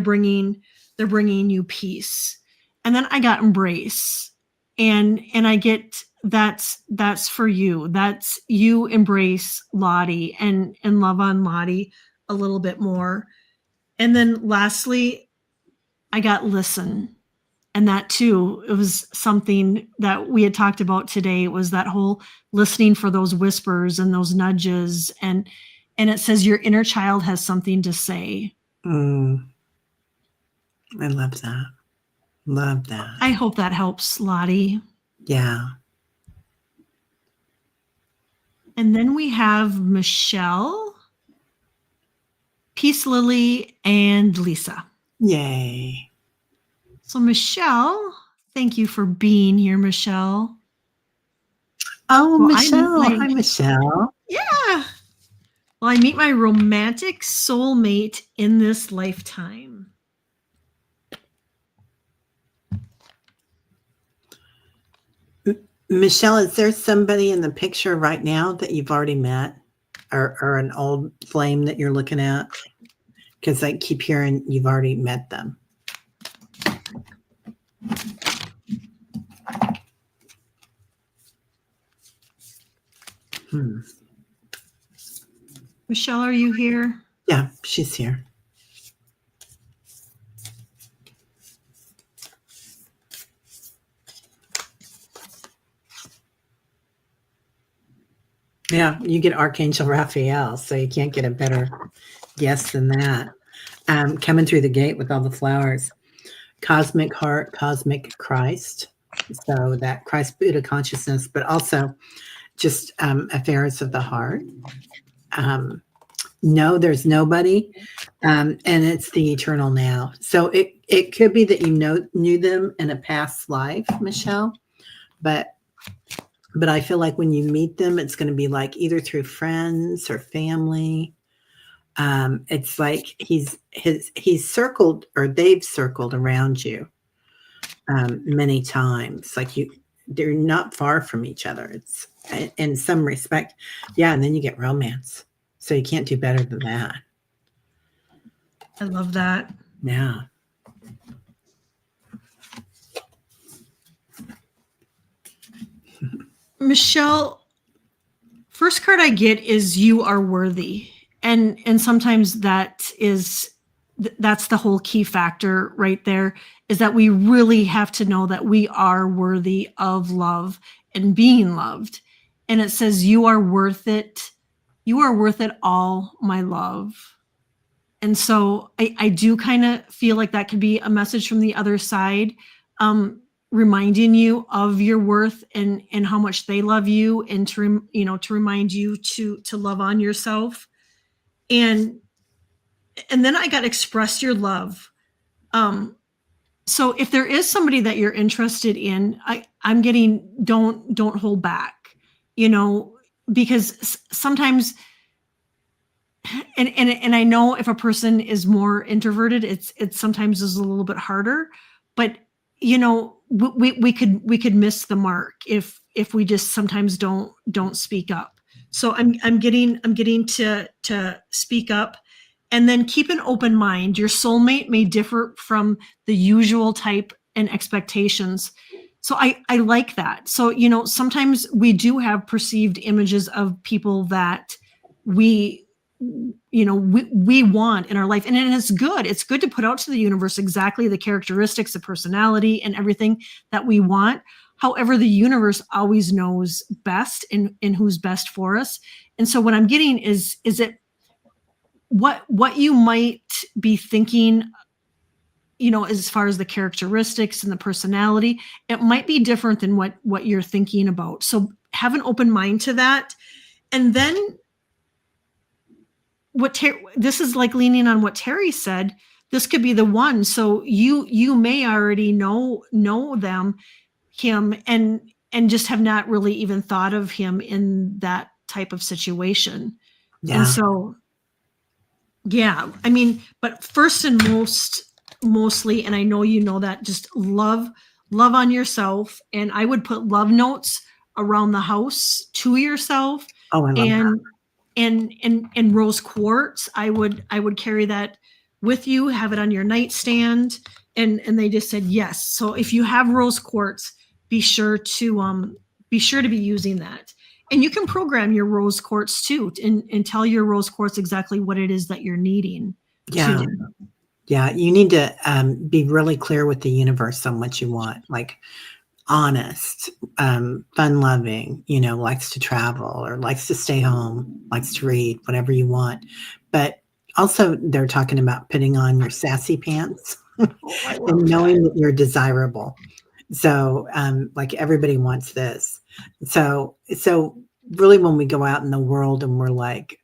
bringing you peace. And then I got embrace, and I get that's for you. That's you embrace Lottie and love on Lottie a little bit more. And then lastly, I got listen. And that too, it was something that we had talked about today. It was that whole listening for those whispers and those nudges. And it says your inner child has something to say.
I love that. Love that.
I hope that helps, Lottie.
Yeah.
And then we have Michelle, Peace Lily, and Lisa.
Yay.
So Michelle, thank you for being here, Michelle.
Oh, well, Michelle. Hi, Michelle.
Yeah. Well, I meet my romantic soulmate in this lifetime.
Michelle, is there somebody in the picture right now that you've already met, or an old flame that you're looking at? Because I keep hearing you've already met them.
Michelle, are you here?
Yeah, she's here. Yeah, you get Archangel Raphael, so you can't get a better guess than that. Coming through the gate with all the flowers. Cosmic heart, cosmic Christ. So that Christ Buddha consciousness, but also just affairs of the heart. No, there's nobody, and it's the eternal now. So it could be that you knew them in a past life, Michelle, but I feel like when you meet them, it's going to be like either through friends or family. It's like he's circled, or they've circled around you many times. Like they're not far from each other. It's in some respect, yeah. And then you get romance, so you can't do better than that.
I love that.
Yeah.
Michelle, first card I get is you are worthy. And sometimes that's the whole key factor right there, is that we really have to know that we are worthy of love and being loved. And it says, you are worth it. You are worth it all, my love. And so I do kind of feel like that could be a message from the other side, reminding you of your worth and how much they love you, and to remind you to love on yourself. And then I got express your love. So if there is somebody that you're interested in, I'm getting, don't hold back, because sometimes, and I know if a person is more introverted, it's sometimes is a little bit harder, but we could miss the mark if we just sometimes don't speak up. So I'm getting to speak up. And then keep an open mind. Your soulmate may differ from the usual type and expectations. So I like that. So, sometimes we do have perceived images of people that we want in our life. And it's good. It's good to put out to the universe exactly the characteristics, the personality, and everything that we want. However, the universe always knows best and who's best for us. And so what I'm getting is it, what you might be thinking, as far as the characteristics and the personality, it might be different than what you're thinking about. So have an open mind to that. And then this is like leaning on what Teri said. This could be the one. So you may already know him, and just have not really even thought of him in that type of situation.
Yeah.
And so, yeah, I mean, but first and mostly, and I know you know that, just love on yourself. And I would put love notes around the house to yourself.
Oh, I love that.
And rose quartz. I would carry that with you, have it on your nightstand. And they just said yes. So if you have rose quartz, be sure to be using that. And you can program your rose quartz too, and tell your rose quartz exactly what it is that you're needing.
Yeah. Yeah. You need to be really clear with the universe on what you want. Like, honest, fun-loving, likes to travel or likes to stay home, likes to read, whatever you want. But also they're talking about putting on your sassy pants and knowing that you're desirable. So like everybody wants this. So really when we go out in the world and we're like,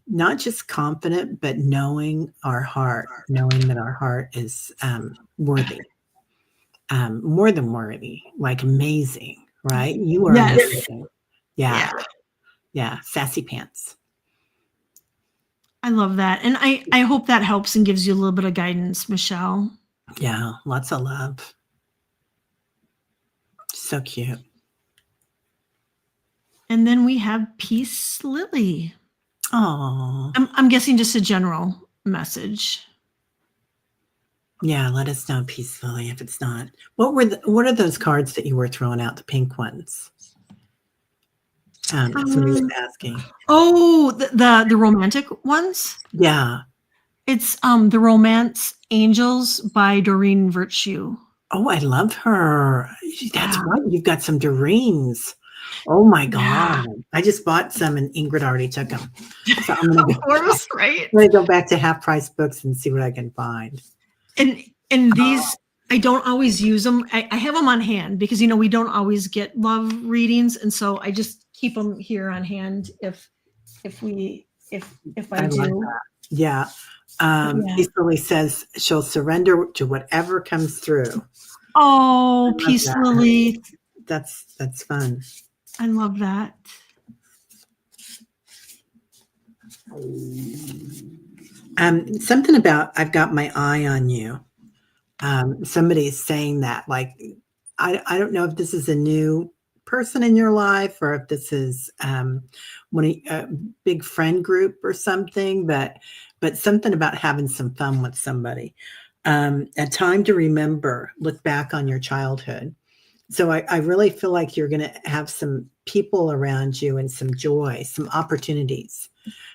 not just confident, but knowing that our heart is worthy. More than worthy, like amazing, right? You are amazing. Yeah. Sassy pants.
I love that. And I hope that helps and gives you a little bit of guidance, Michelle.
Yeah. Lots of love. So cute.
And then we have Peace Lily.
Oh.
I'm guessing just a general message.
Yeah, let us know, Peace Lily, if it's not. What are those cards that you were throwing out, the pink ones? Somebody was asking.
Oh, the romantic ones?
Yeah.
It's the Romance Angels by Doreen Virtue.
Oh, I love her. That's right. You've got some Doreens. Oh my God. I just bought some and Ingrid already took them. So I'm gonna
right?
I'm gonna go back to Half Price Books and see what I can find.
And these, I don't always use them. I have them on hand because we don't always get love readings, and so I just keep them here on hand if I do.
Like that. Yeah. Peace Lily says she'll surrender to whatever comes through.
Oh, Peace Lily.
That's fun.
I love that.
Something about I've got my eye on you. Somebody's saying that, like, I don't know if this is a new person in your life or if this is a big friend group or something, but something about having some fun with somebody. A time to remember, look back on your childhood. So I really feel like you're going to have some people around you and some joy, some opportunities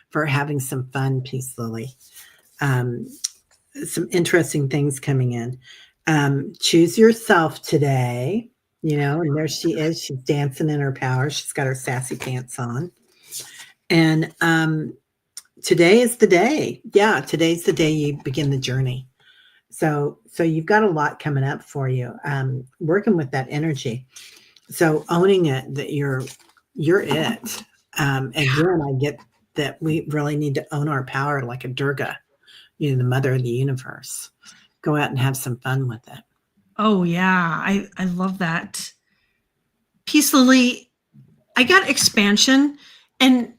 for having some fun, Peace Lily. Some interesting things coming in. Choose yourself today, and there she is. She's dancing in her power. She's got her sassy pants on. And today is the day. Yeah, today's the day you begin the journey. So you've got a lot coming up for you. Working with that energy. So owning it, that you're it. Again, I get that we really need to own our power like a Durga, the mother of the universe. Go out and have some fun with it.
Oh yeah, I love that. Peace Lily, I got expansion, and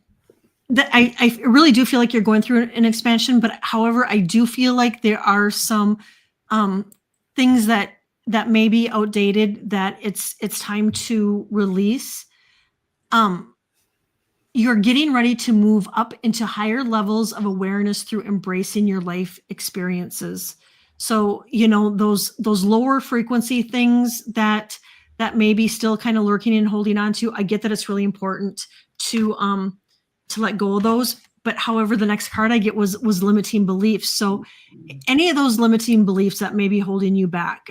that I really do feel like you're going through an expansion, but however, I do feel like there are some things that may be outdated that it's time to release. You're getting ready to move up into higher levels of awareness through embracing your life experiences. So, those lower frequency things that may be still kind of lurking and holding on to, I get that it's really important to let go of those. But however, the next card I get was limiting beliefs. So any of those limiting beliefs that may be holding you back,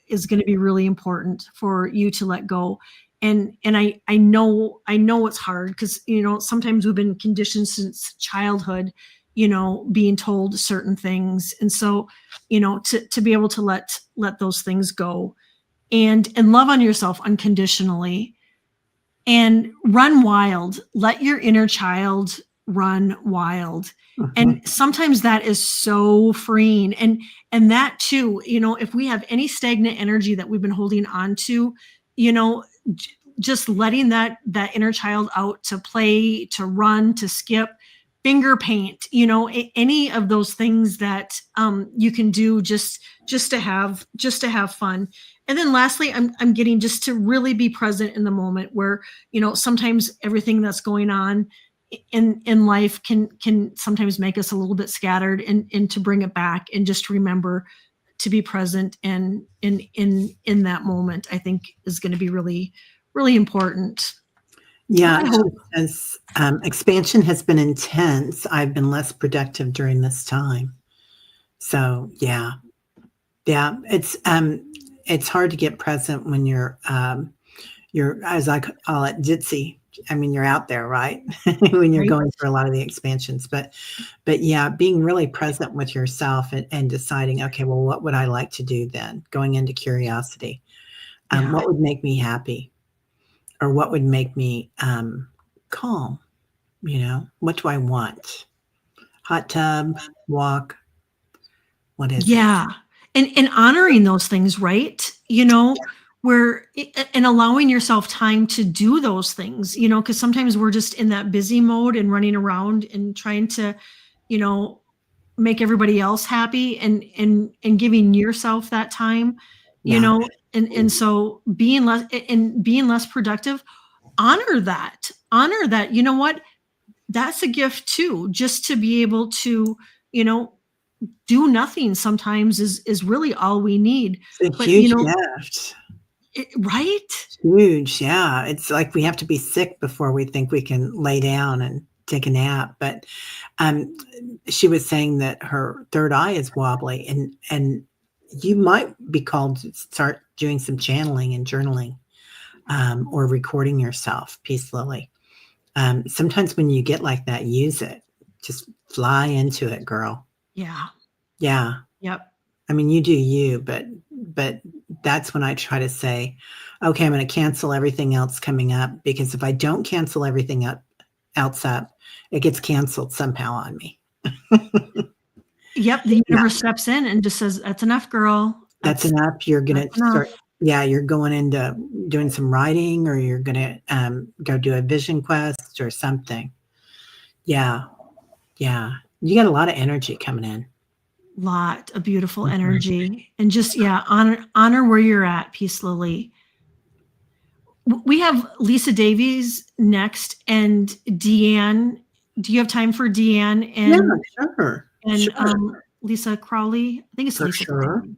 is going to be really important for you to let go. And I know it's hard because, sometimes we've been conditioned since childhood, being told certain things. And so, to be able to let those things go and love on yourself unconditionally. and run wild. Let your inner child run wild. And sometimes that is so freeing. And that too, if we have any stagnant energy that we've been holding on to, just letting that inner child out to play, to run, to skip, finger paint, any of those things that you can do just to have fun. And then lastly, I'm getting just to really be present in the moment, where sometimes everything that's going on in life can sometimes make us a little bit scattered, and to bring it back and just remember to be present and in that moment, I think is going to be really, really important.
Yeah, as expansion has been intense, I've been less productive during this time. So yeah, it's hard to get present when you're as I call it, ditzy. I mean, you're out there, right? When you're
Right.
going through a lot of the expansions, but yeah, being really present with yourself and deciding, okay, well, what would I like to do then? Going into curiosity,
Yeah.
what would make me happy, or what would make me calm? What do I want? Hot tub, walk. What is it?
Yeah. And honoring those things, right? Where and allowing yourself time to do those things, because sometimes we're just in that busy mode and running around and trying to, make everybody else happy, and giving yourself that time,
Yeah.
and so being less productive, honor that. You know what? That's a gift too, just to be able to, do nothing sometimes is really all we need.
It's a
But
huge gift.
right?
Huge. Yeah. It's like we have to be sick before we think we can lay down and take a nap. But she was saying that her third eye is wobbly, and you might be called to start doing some channeling and journaling, or recording yourself peacefully. Sometimes when you get like that, use it. Just fly into it, girl.
Yeah.
Yeah.
Yep.
I mean, you do you, but that's when I try to say, okay, I'm going to cancel everything else coming up, because if I don't cancel everything else up, it gets canceled somehow on me.
Yep. The
Yeah,
universe steps in and just says, "That's enough, girl.
that's enough. You're going
That's
to start.
enough."
Yeah, you're going into doing some writing, or you're going to go do a vision quest or something. Yeah, yeah. You got a lot of energy coming in.
Lot of beautiful
Mhm.
energy, and just, honor where you're at peacefully. We have Lisa Davies next, and Deanne. Do you have time for Deanne
Yeah,
and
sure.
and
Sure.
Lisa Crowley? I think it's
For
Lisa
sure.
Crowley.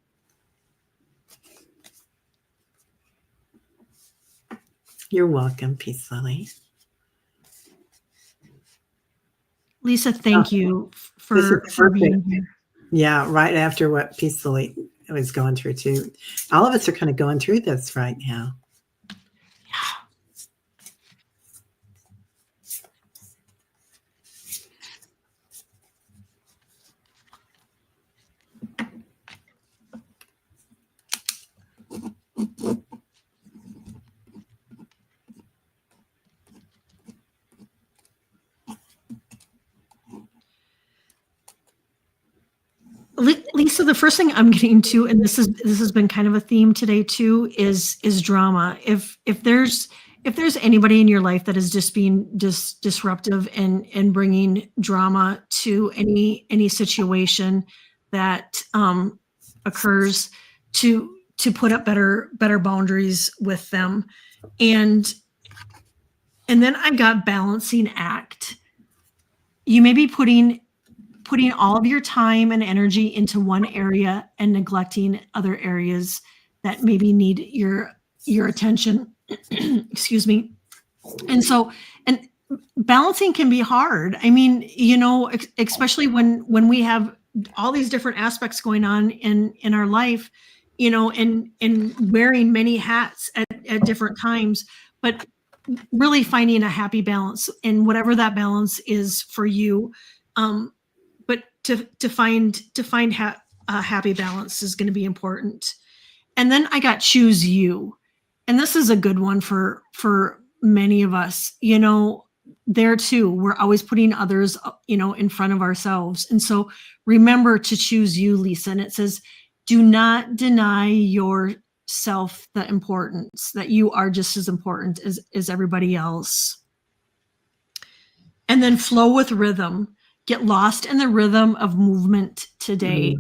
You're welcome, Peace Lily.
Lisa, thank you
This is
for being
perfect.
here.
Yeah, right after what Peace Lily was going through too. All of us are kind of going through this right now.
Lisa, the first thing I'm getting to, and this has been kind of a theme today too, is drama. If there's anybody in your life that is just being disruptive and bringing drama to any situation that occurs, to put up better boundaries with them, and then I got balancing act. You may be putting all of your time and energy into one area and neglecting other areas that maybe need your attention. Excuse me. And so, and balancing can be hard. I mean, especially when we have all these different aspects going on in our life, and wearing many hats at different times, but really finding a happy balance, and whatever that balance is for you. But to find a happy balance is going to be important. And then I got choose you, and this is a good one for many of us, there too, we're always putting others, in front of ourselves. And so remember to choose you, Lisa. And it says, do not deny yourself the importance, that you are just as important as everybody else. And then flow with rhythm. Get lost in the rhythm of movement today.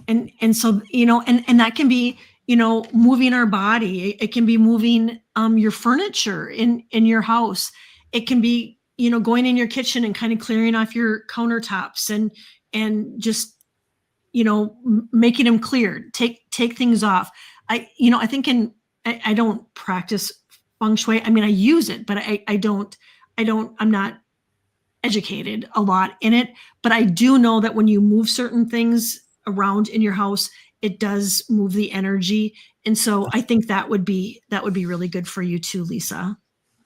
And so, and that can be, moving our body. It can be moving your furniture in your house. It can be, going in your kitchen and kind of clearing off your countertops and just, making them clear. Take things off. I think I don't practice feng shui. I mean, I use it, but I'm not educated a lot in it, but I do know that when you move certain things around in your house, it does move the energy. And so I think that would be really good for you too, Lisa.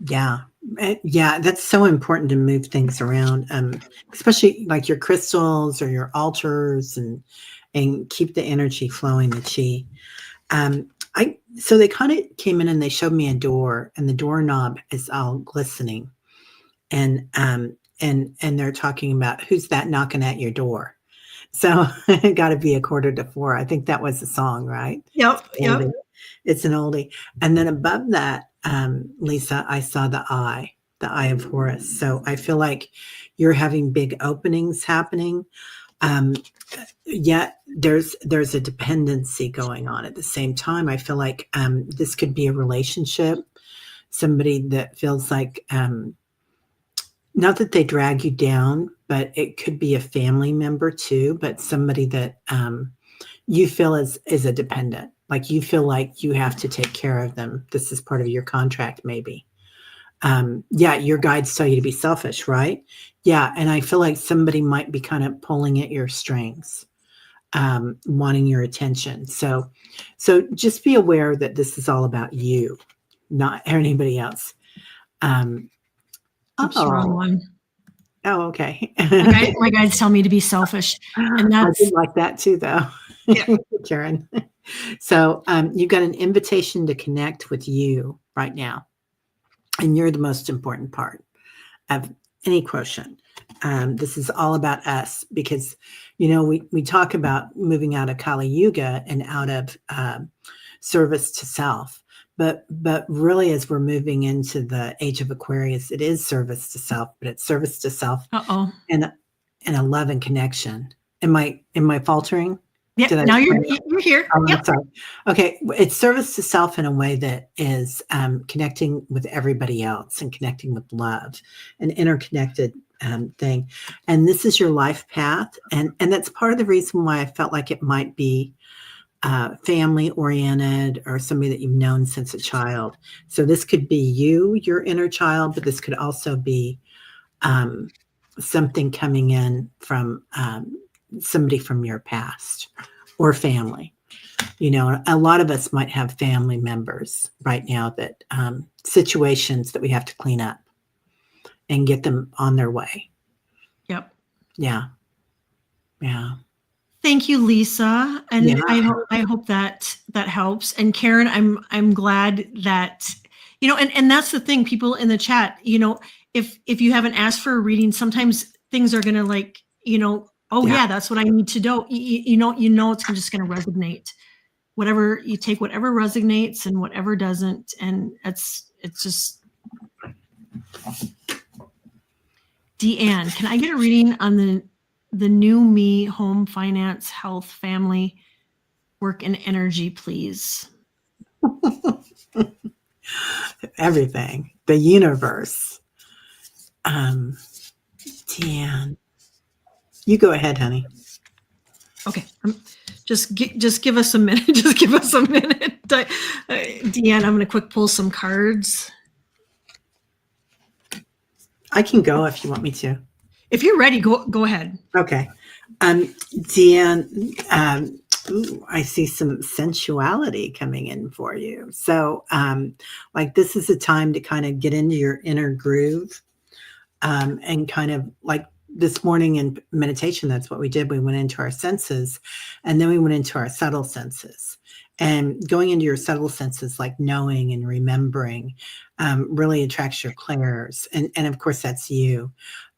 Yeah. Yeah. That's so important to move things around, especially like your crystals or your altars and keep the energy flowing, the chi. So they kind of came in and they showed me a door, and the doorknob is all glistening. And they're talking about who's that knocking at your door. So it got to be 3:45. I think that was the song, right?
Yep.
It's an oldie. And then above that, Lisa, I saw the eye of Horus. So I feel like you're having big openings happening. Yet there's a dependency going on at the same time. I feel like this could be a relationship, somebody that feels like, not that they drag you down, but it could be a family member too, but somebody that you feel is a dependent. Like you feel like you have to take care of them. This is part of your contract, maybe. Your guides tell you to be selfish, right? Yeah, and I feel like somebody might be kind of pulling at your strings, wanting your attention. So just be aware that this is all about you, not anybody else.
Oops, wrong one.
Oh, okay.
My guides tell me to be selfish, and
I
that's
did like that too, though.
Yeah.
Karen. So you've got an invitation to connect with you right now, and you're the most important part of any quotient. This is all about us because, we talk about moving out of Kali Yuga and out of service to self. But really, as we're moving into the age of Aquarius, it is service to self, but it's service to self and a love and connection. Am I faltering?
Yeah. Now you're here.
Oh,
Yep.
Sorry. Okay, it's service to self in a way that is connecting with everybody else and connecting with love, an interconnected thing. And this is your life path, and that's part of the reason why I felt like it might be family oriented or somebody that you've known since a child. So this could be you, your inner child, but this could also be something coming in from somebody from your past or family. A lot of us might have family members right now that situations that we have to clean up and get them on their way.
Yep.
Yeah.
Thank you, Lisa, and I hope that helps. And Karen, I'm glad that and that's the thing. People in the chat, if you haven't asked for a reading, sometimes things are gonna yeah, that's what I need to know. It's just gonna resonate. Whatever you take, whatever resonates, and whatever doesn't, and it's just. Deanne, can I get a reading on the new me, home, finance, health, family, work, and energy, please?
Everything, the universe. Deanne, you go ahead, honey.
Okay, just give us a minute. Just give us a minute, Deanne. I'm going to quick pull some cards.
I can go if you want me to.
If you're ready, go ahead.
Okay. Deanne, I see some sensuality coming in for you. So like this is a time to kind of get into your inner groove and kind of like this morning in meditation, that's what we did. We went into our senses, and then we went into our subtle senses. And going into your subtle senses, like knowing and remembering, really attracts your clairs. And of course, that's you.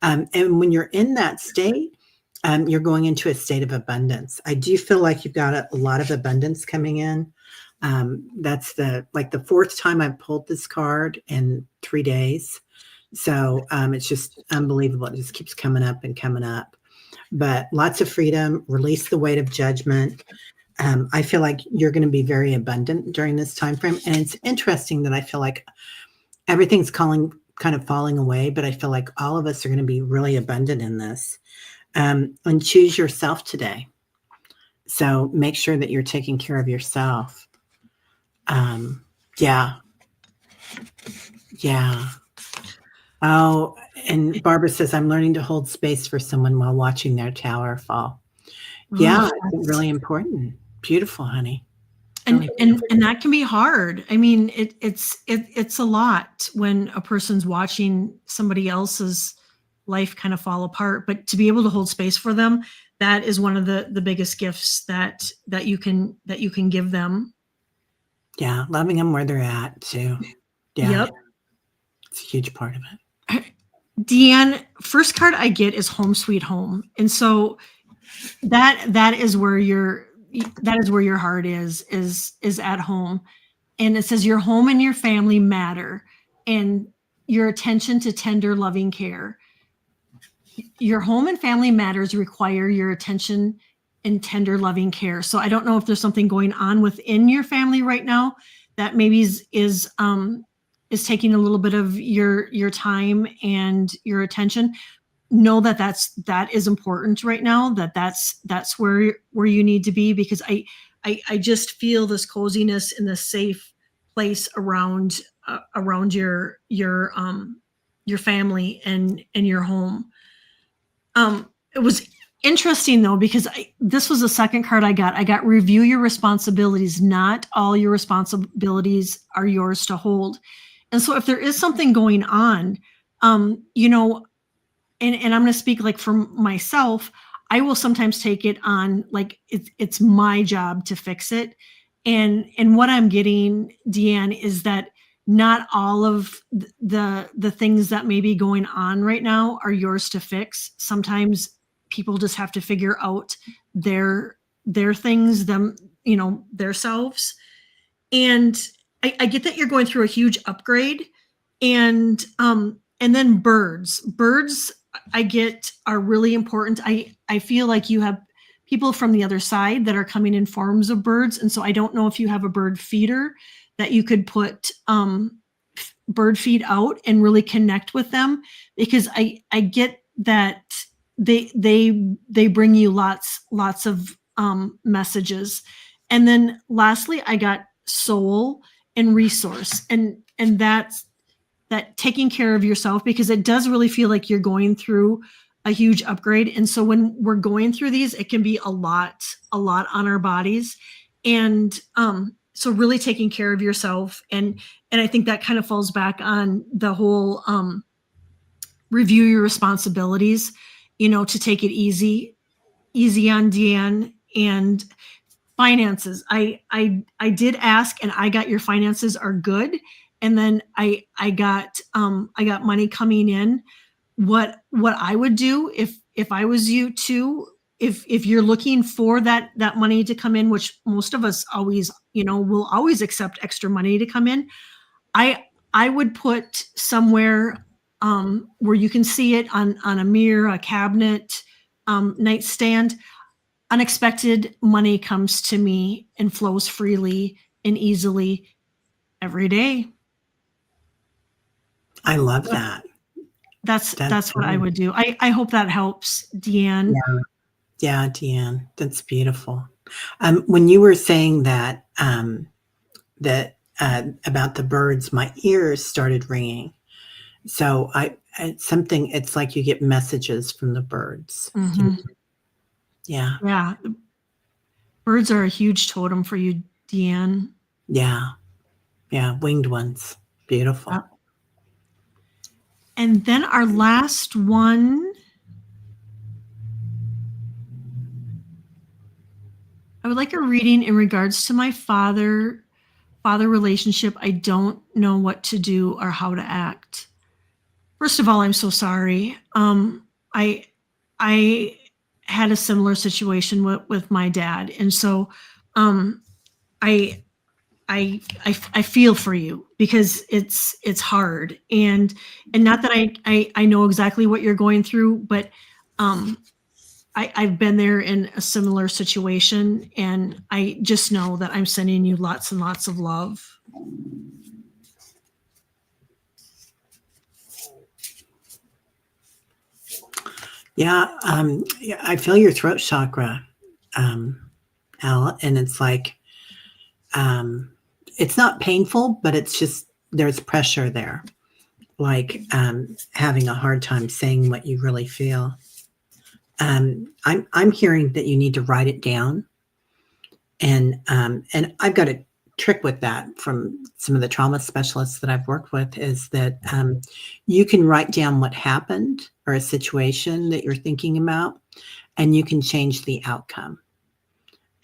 And when you're in that state, you're going into a state of abundance. I do feel like you've got a lot of abundance coming in. That's the fourth time I've pulled this card in 3 days. So it's just unbelievable. It just keeps coming up and coming up. But lots of freedom, release the weight of judgment. I feel like you're going to be very abundant during this time frame. And it's interesting that I feel like everything's kind of falling away, but I feel like all of us are going to be really abundant in this. And choose yourself today. So make sure that you're taking care of yourself. Yeah. Oh, and Barbara says, I'm learning to hold space for someone while watching their tower fall. Yeah, it's really important. Beautiful, honey.
And that can be hard. I mean, it's a lot when a person's watching somebody else's life kind of fall apart, but to be able to hold space for them, that is one of the biggest gifts that you can give them.
Yeah, loving them where they're at too. Yeah.
Yep.
It's a huge part of it.
Deanne, first card I get is Home Sweet Home. And so that is where your heart is at home. And it says your home and your family matter, and your attention to tender, loving care. Your home and family matters require your attention and tender, loving care. So I don't know if there's something going on within your family right now that maybe is taking a little bit of your time and your attention. Know that is important right now. That's where you need to be, because I just feel this coziness and this safe place around your family and your home. It was interesting though, because this was the second card I got. I got review your responsibilities. Not all your responsibilities are yours to hold. And so if there is something going on, and I'm going to speak like for myself, I will sometimes take it on like it's my job to fix it. And what I'm getting, Deanne, is that not all of the things that may be going on right now are yours to fix. Sometimes people just have to figure out their things, themselves. And I get that you're going through a huge upgrade, and then birds I get are really important. I feel like you have people from the other side that are coming in forms of birds. And so I don't know if you have a bird feeder that you could put bird feed out and really connect with them, because I get that they bring you lots of messages. And then lastly, I got soul and resource, and that's that taking care of yourself, because it does really feel like you're going through a huge upgrade. And so when we're going through these, it can be a lot on our bodies. And so really taking care of yourself. And I think that kind of falls back on the whole review your responsibilities, to take it easy on Deanne. And finances, I did ask, and I got your finances are good. And then I got money coming in. What I would do if I was you too, if you're looking for that money to come in, which most of us always, will always accept extra money to come in. I would put somewhere where you can see it on a mirror, a cabinet, nightstand. Unexpected money comes to me and flows freely and easily every day.
I love that.
That's what I would do. I hope that helps, Deanne.
Yeah, Deanne, that's beautiful. When you were saying that about the birds, my ears started ringing. So it's like you get messages from the birds.
Mm-hmm.
Yeah.
Yeah. Birds are a huge totem for you, Deanne.
Yeah. Yeah. Winged ones. Beautiful.
And then our last one would like a reading in regards to my father relationship. I don't know what to do or how to act. First of all, I'm so sorry. I I had a similar situation with my dad, and so um, I I feel for you because it's hard, and not that I know exactly what you're going through, but um, I've been there in a similar situation, and I just know that I'm sending you lots and lots of love.
Yeah, I feel your throat chakra, Al, and it's like it's not painful, but it's just there's pressure there, like having a hard time saying what you really feel. I'm hearing that you need to write it down, and I've got a trick with that from some of the trauma specialists that I've worked with is that you can write down what happened or a situation that you're thinking about, and you can change the outcome.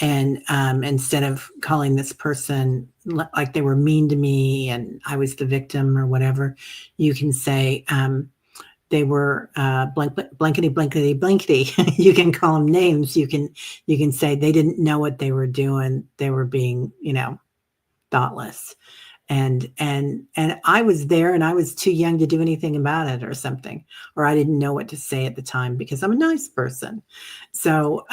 And instead of calling this person like they were mean to me and I was the victim or whatever, you can say they were blankety blankety blankety. You can call them names. You can say they didn't know what they were doing. They were being, thoughtless. And I was there and I was too young to do anything about it or something, or I didn't know what to say at the time because I'm a nice person. So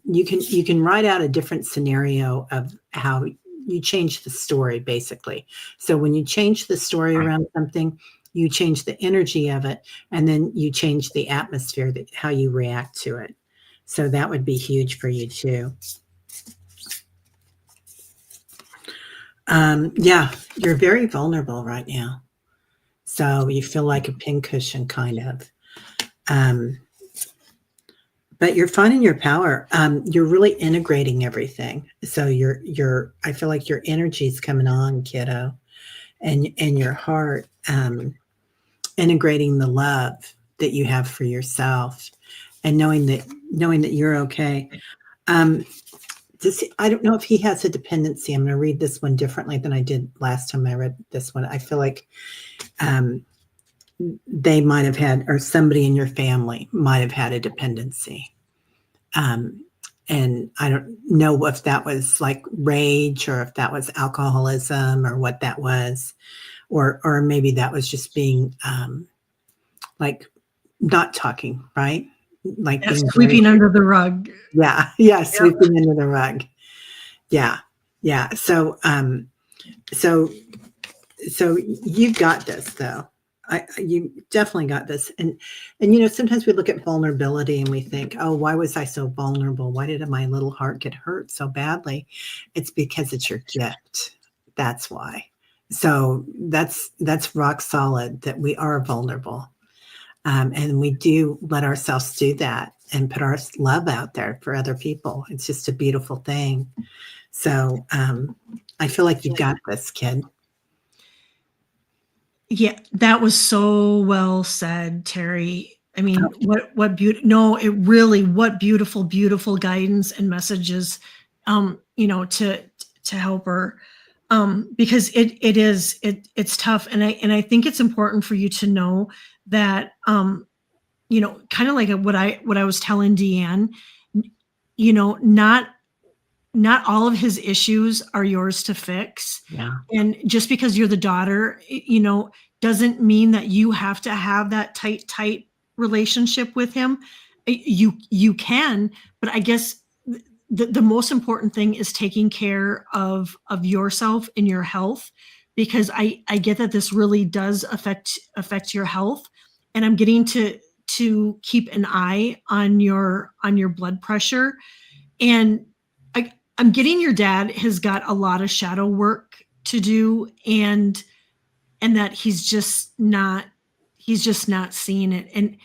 you can write out a different scenario of how you change the story, basically. So when you change the story around something, you change the energy of it, and then you change the atmosphere, that how you react to it. So that would be huge for you too. Yeah, you're very vulnerable right now. So you feel like a pincushion, kind of. But you're finding your power. You're really integrating everything. So I feel like your energy is coming on, kiddo, and your heart, integrating the love that you have for yourself, and knowing that you're okay. I don't know if he has a dependency. I'm going to read this one differently than I did last time I read this one. I feel like they might have had, or somebody in your family might have had a dependency. And I don't know if that was like rage or if that was alcoholism or what that was, or maybe that was just being like not talking, right? Like being
Sweeping under the rug.
yeah, sweeping under the rug. Yeah. So so you've got this though. You definitely got this. And sometimes we look at vulnerability and we think, oh, why was I so vulnerable? Why did my little heart get hurt so badly? It's because it's your gift. That's why. So that's rock solid that we are vulnerable. And we do let ourselves do that and put our love out there for other people. It's just a beautiful thing. So I feel like you've got this, kid.
Yeah, that was so well said, Teri. I mean, what beauty? No, it really, what beautiful, beautiful guidance and messages, to help her, because it's tough, and I think it's important for you to know that, kind of like what I was telling Deanne, not all of his issues are yours to fix.
Yeah.
And just because you're the daughter, doesn't mean that you have to have that tight relationship with him. You can, but I guess the most important thing is taking care of yourself and your health, because I get that this really does affect your health, and I'm getting to keep an eye on your blood pressure. And I'm getting your dad has got a lot of shadow work to do, and that he's just not seeing it. And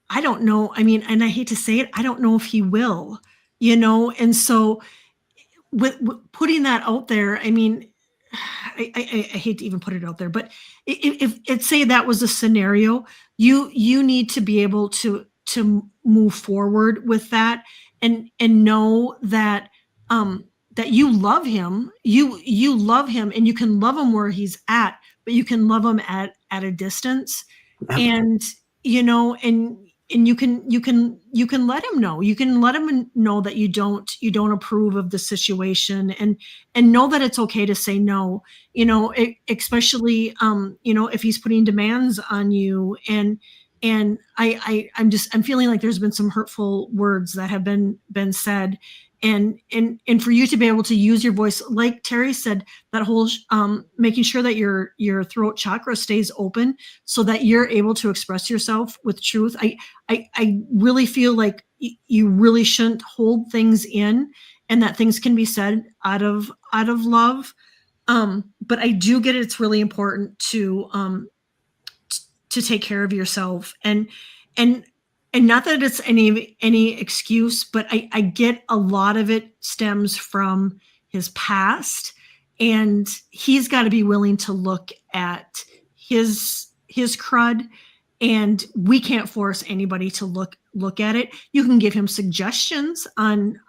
I don't know. I mean, and I hate to say it, I don't know if he will, and so with putting that out there, I mean, I hate to even put it out there, but if say that was a scenario, you need to be able to move forward with that, and know that that you love him. You love him, and you can love him where he's at, but you can love him at a distance.
Yep.
And and you can let him know. You can let him know that you don't approve of the situation, and know that it's okay to say no. Especially if he's putting demands on you. And I'm feeling like there's been some hurtful words that have been said. And for you to be able to use your voice, like Teri said, that whole making sure that your throat chakra stays open so that you're able to express yourself with truth. I really feel like you really shouldn't hold things in, and that things can be said out of love. But I do get it. It's really important to take care of yourself. And not that it's any excuse, but I get a lot of it stems from his past, and he's got to be willing to look at his crud. And we can't force anybody to look at it. You can give him suggestions on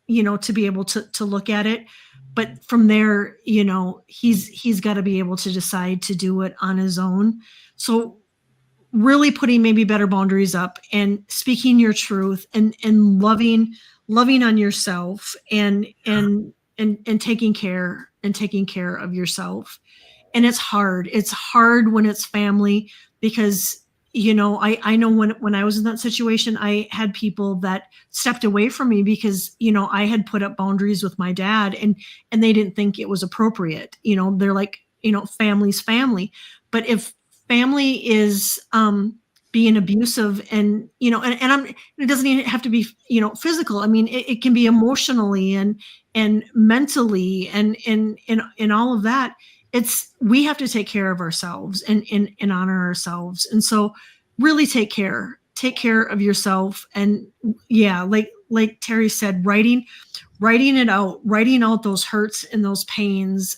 to be able to look at it, but from there, he's got to be able to decide to do it on his own. So really putting maybe better boundaries up, and speaking your truth, and loving on yourself, and taking care of yourself. And it's hard when it's family, because I know when I was in that situation, I had people that stepped away from me because I had put up boundaries with my dad, and they didn't think it was appropriate. They're like, family's family. But if family is being abusive, and it doesn't even have to be physical. I mean, it can be emotionally and mentally, and all of that. We have to take care of ourselves, and honor ourselves. And so really take care of yourself. And yeah, like Teri said, writing out those hurts and those pains.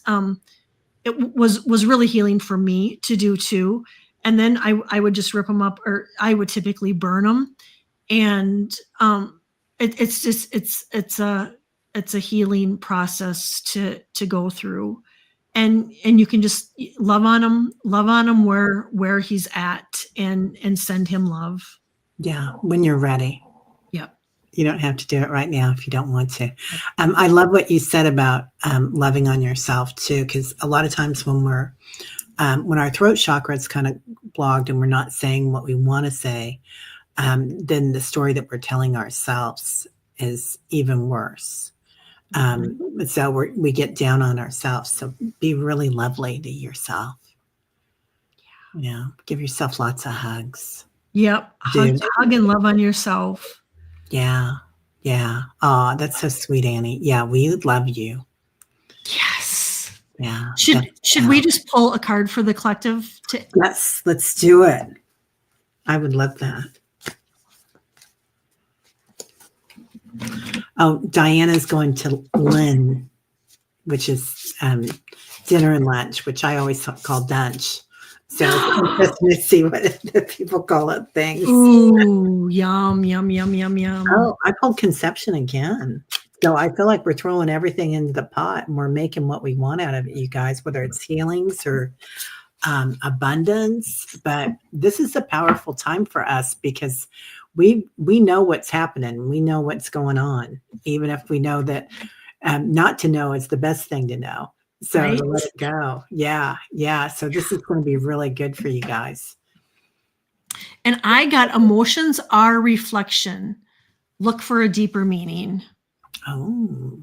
It was really healing for me to do too. And then I would just rip them up, or I would typically burn them. And it's a healing process to go through. And you can just love on him where he's at, and send him love.
Yeah, when you're ready.
Yep.
You don't have to do it right now if you don't want to. I love what you said about loving on yourself too, because a lot of times when our throat chakra is kind of blocked and we're not saying what we want to say, then the story that we're telling ourselves is even worse. So we get down on ourselves. So be really lovely to yourself. Yeah. Give yourself lots of hugs.
Yep. Hug and love on yourself.
Yeah. Yeah. Oh, that's so sweet, Annie. Yeah. We love you.
Yes.
Yeah.
Should we just pull a card for the collective?
Yes. Let's do it. I would love that. Oh, Diana's going to Lynn, which is dinner and lunch, which I always call dunch. So let's see what the people call it things.
Ooh, yum, yum, yum, yum, yum.
Oh, I pulled conception again. So I feel like we're throwing everything into the pot, and we're making what we want out of it, you guys, whether it's healings or abundance. But this is a powerful time for us, because we know what's happening. We know what's going on, even if we know that not to know is the best thing to know. So right? To let it go. Yeah. Yeah. So this is going to be really good for you guys.
And I got emotions are reflection. Look for a deeper meaning.
Oh.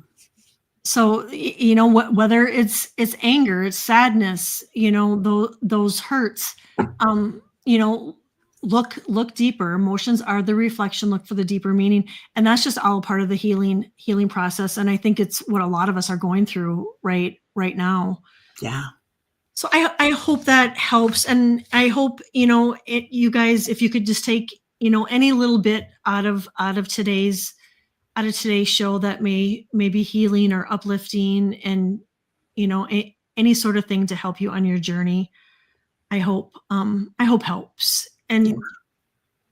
So, whether it's anger, it's sadness, those hurts, look deeper. Emotions are the reflection. Look for the deeper meaning. And that's just all part of the healing process. And I think it's what a lot of us are going through right now.
Yeah.
So I hope that helps. And I hope, you guys, if you could just take, any little bit out of today's show that may be healing or uplifting, and any sort of thing to help you on your journey, I hope helps. And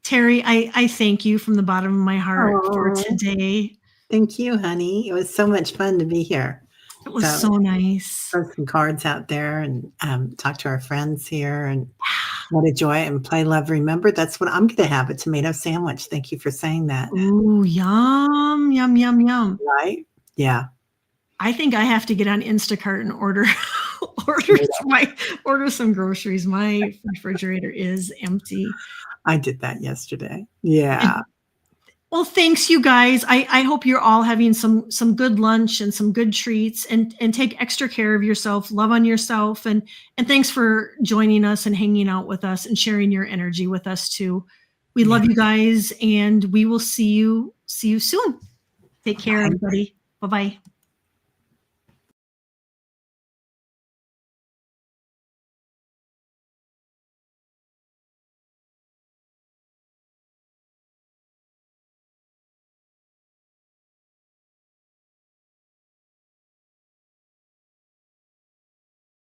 Teri, I thank you from the bottom of my heart for
Oh,
today.
thank you, honey. It was so much fun to be here.
It was
So
so nice.
throw some cards out there and talk to our friends here. And what a joy, and play, love, remember. That's what I'm going to have, a tomato sandwich. Thank you for saying that.
Ooh, yum, yum, yum, yum.
Right? Yeah.
I think I have to get on Instacart and order order some groceries. My refrigerator is empty.
I did that yesterday. Yeah.
Well, thanks, you guys. I hope you're all having some good lunch and some good treats, and take extra care of yourself, love on yourself, and thanks for joining us and hanging out with us and sharing your energy with us too. We
Yeah.
love you guys, and we will see you soon. Take care,
Bye.
everybody. Bye-bye.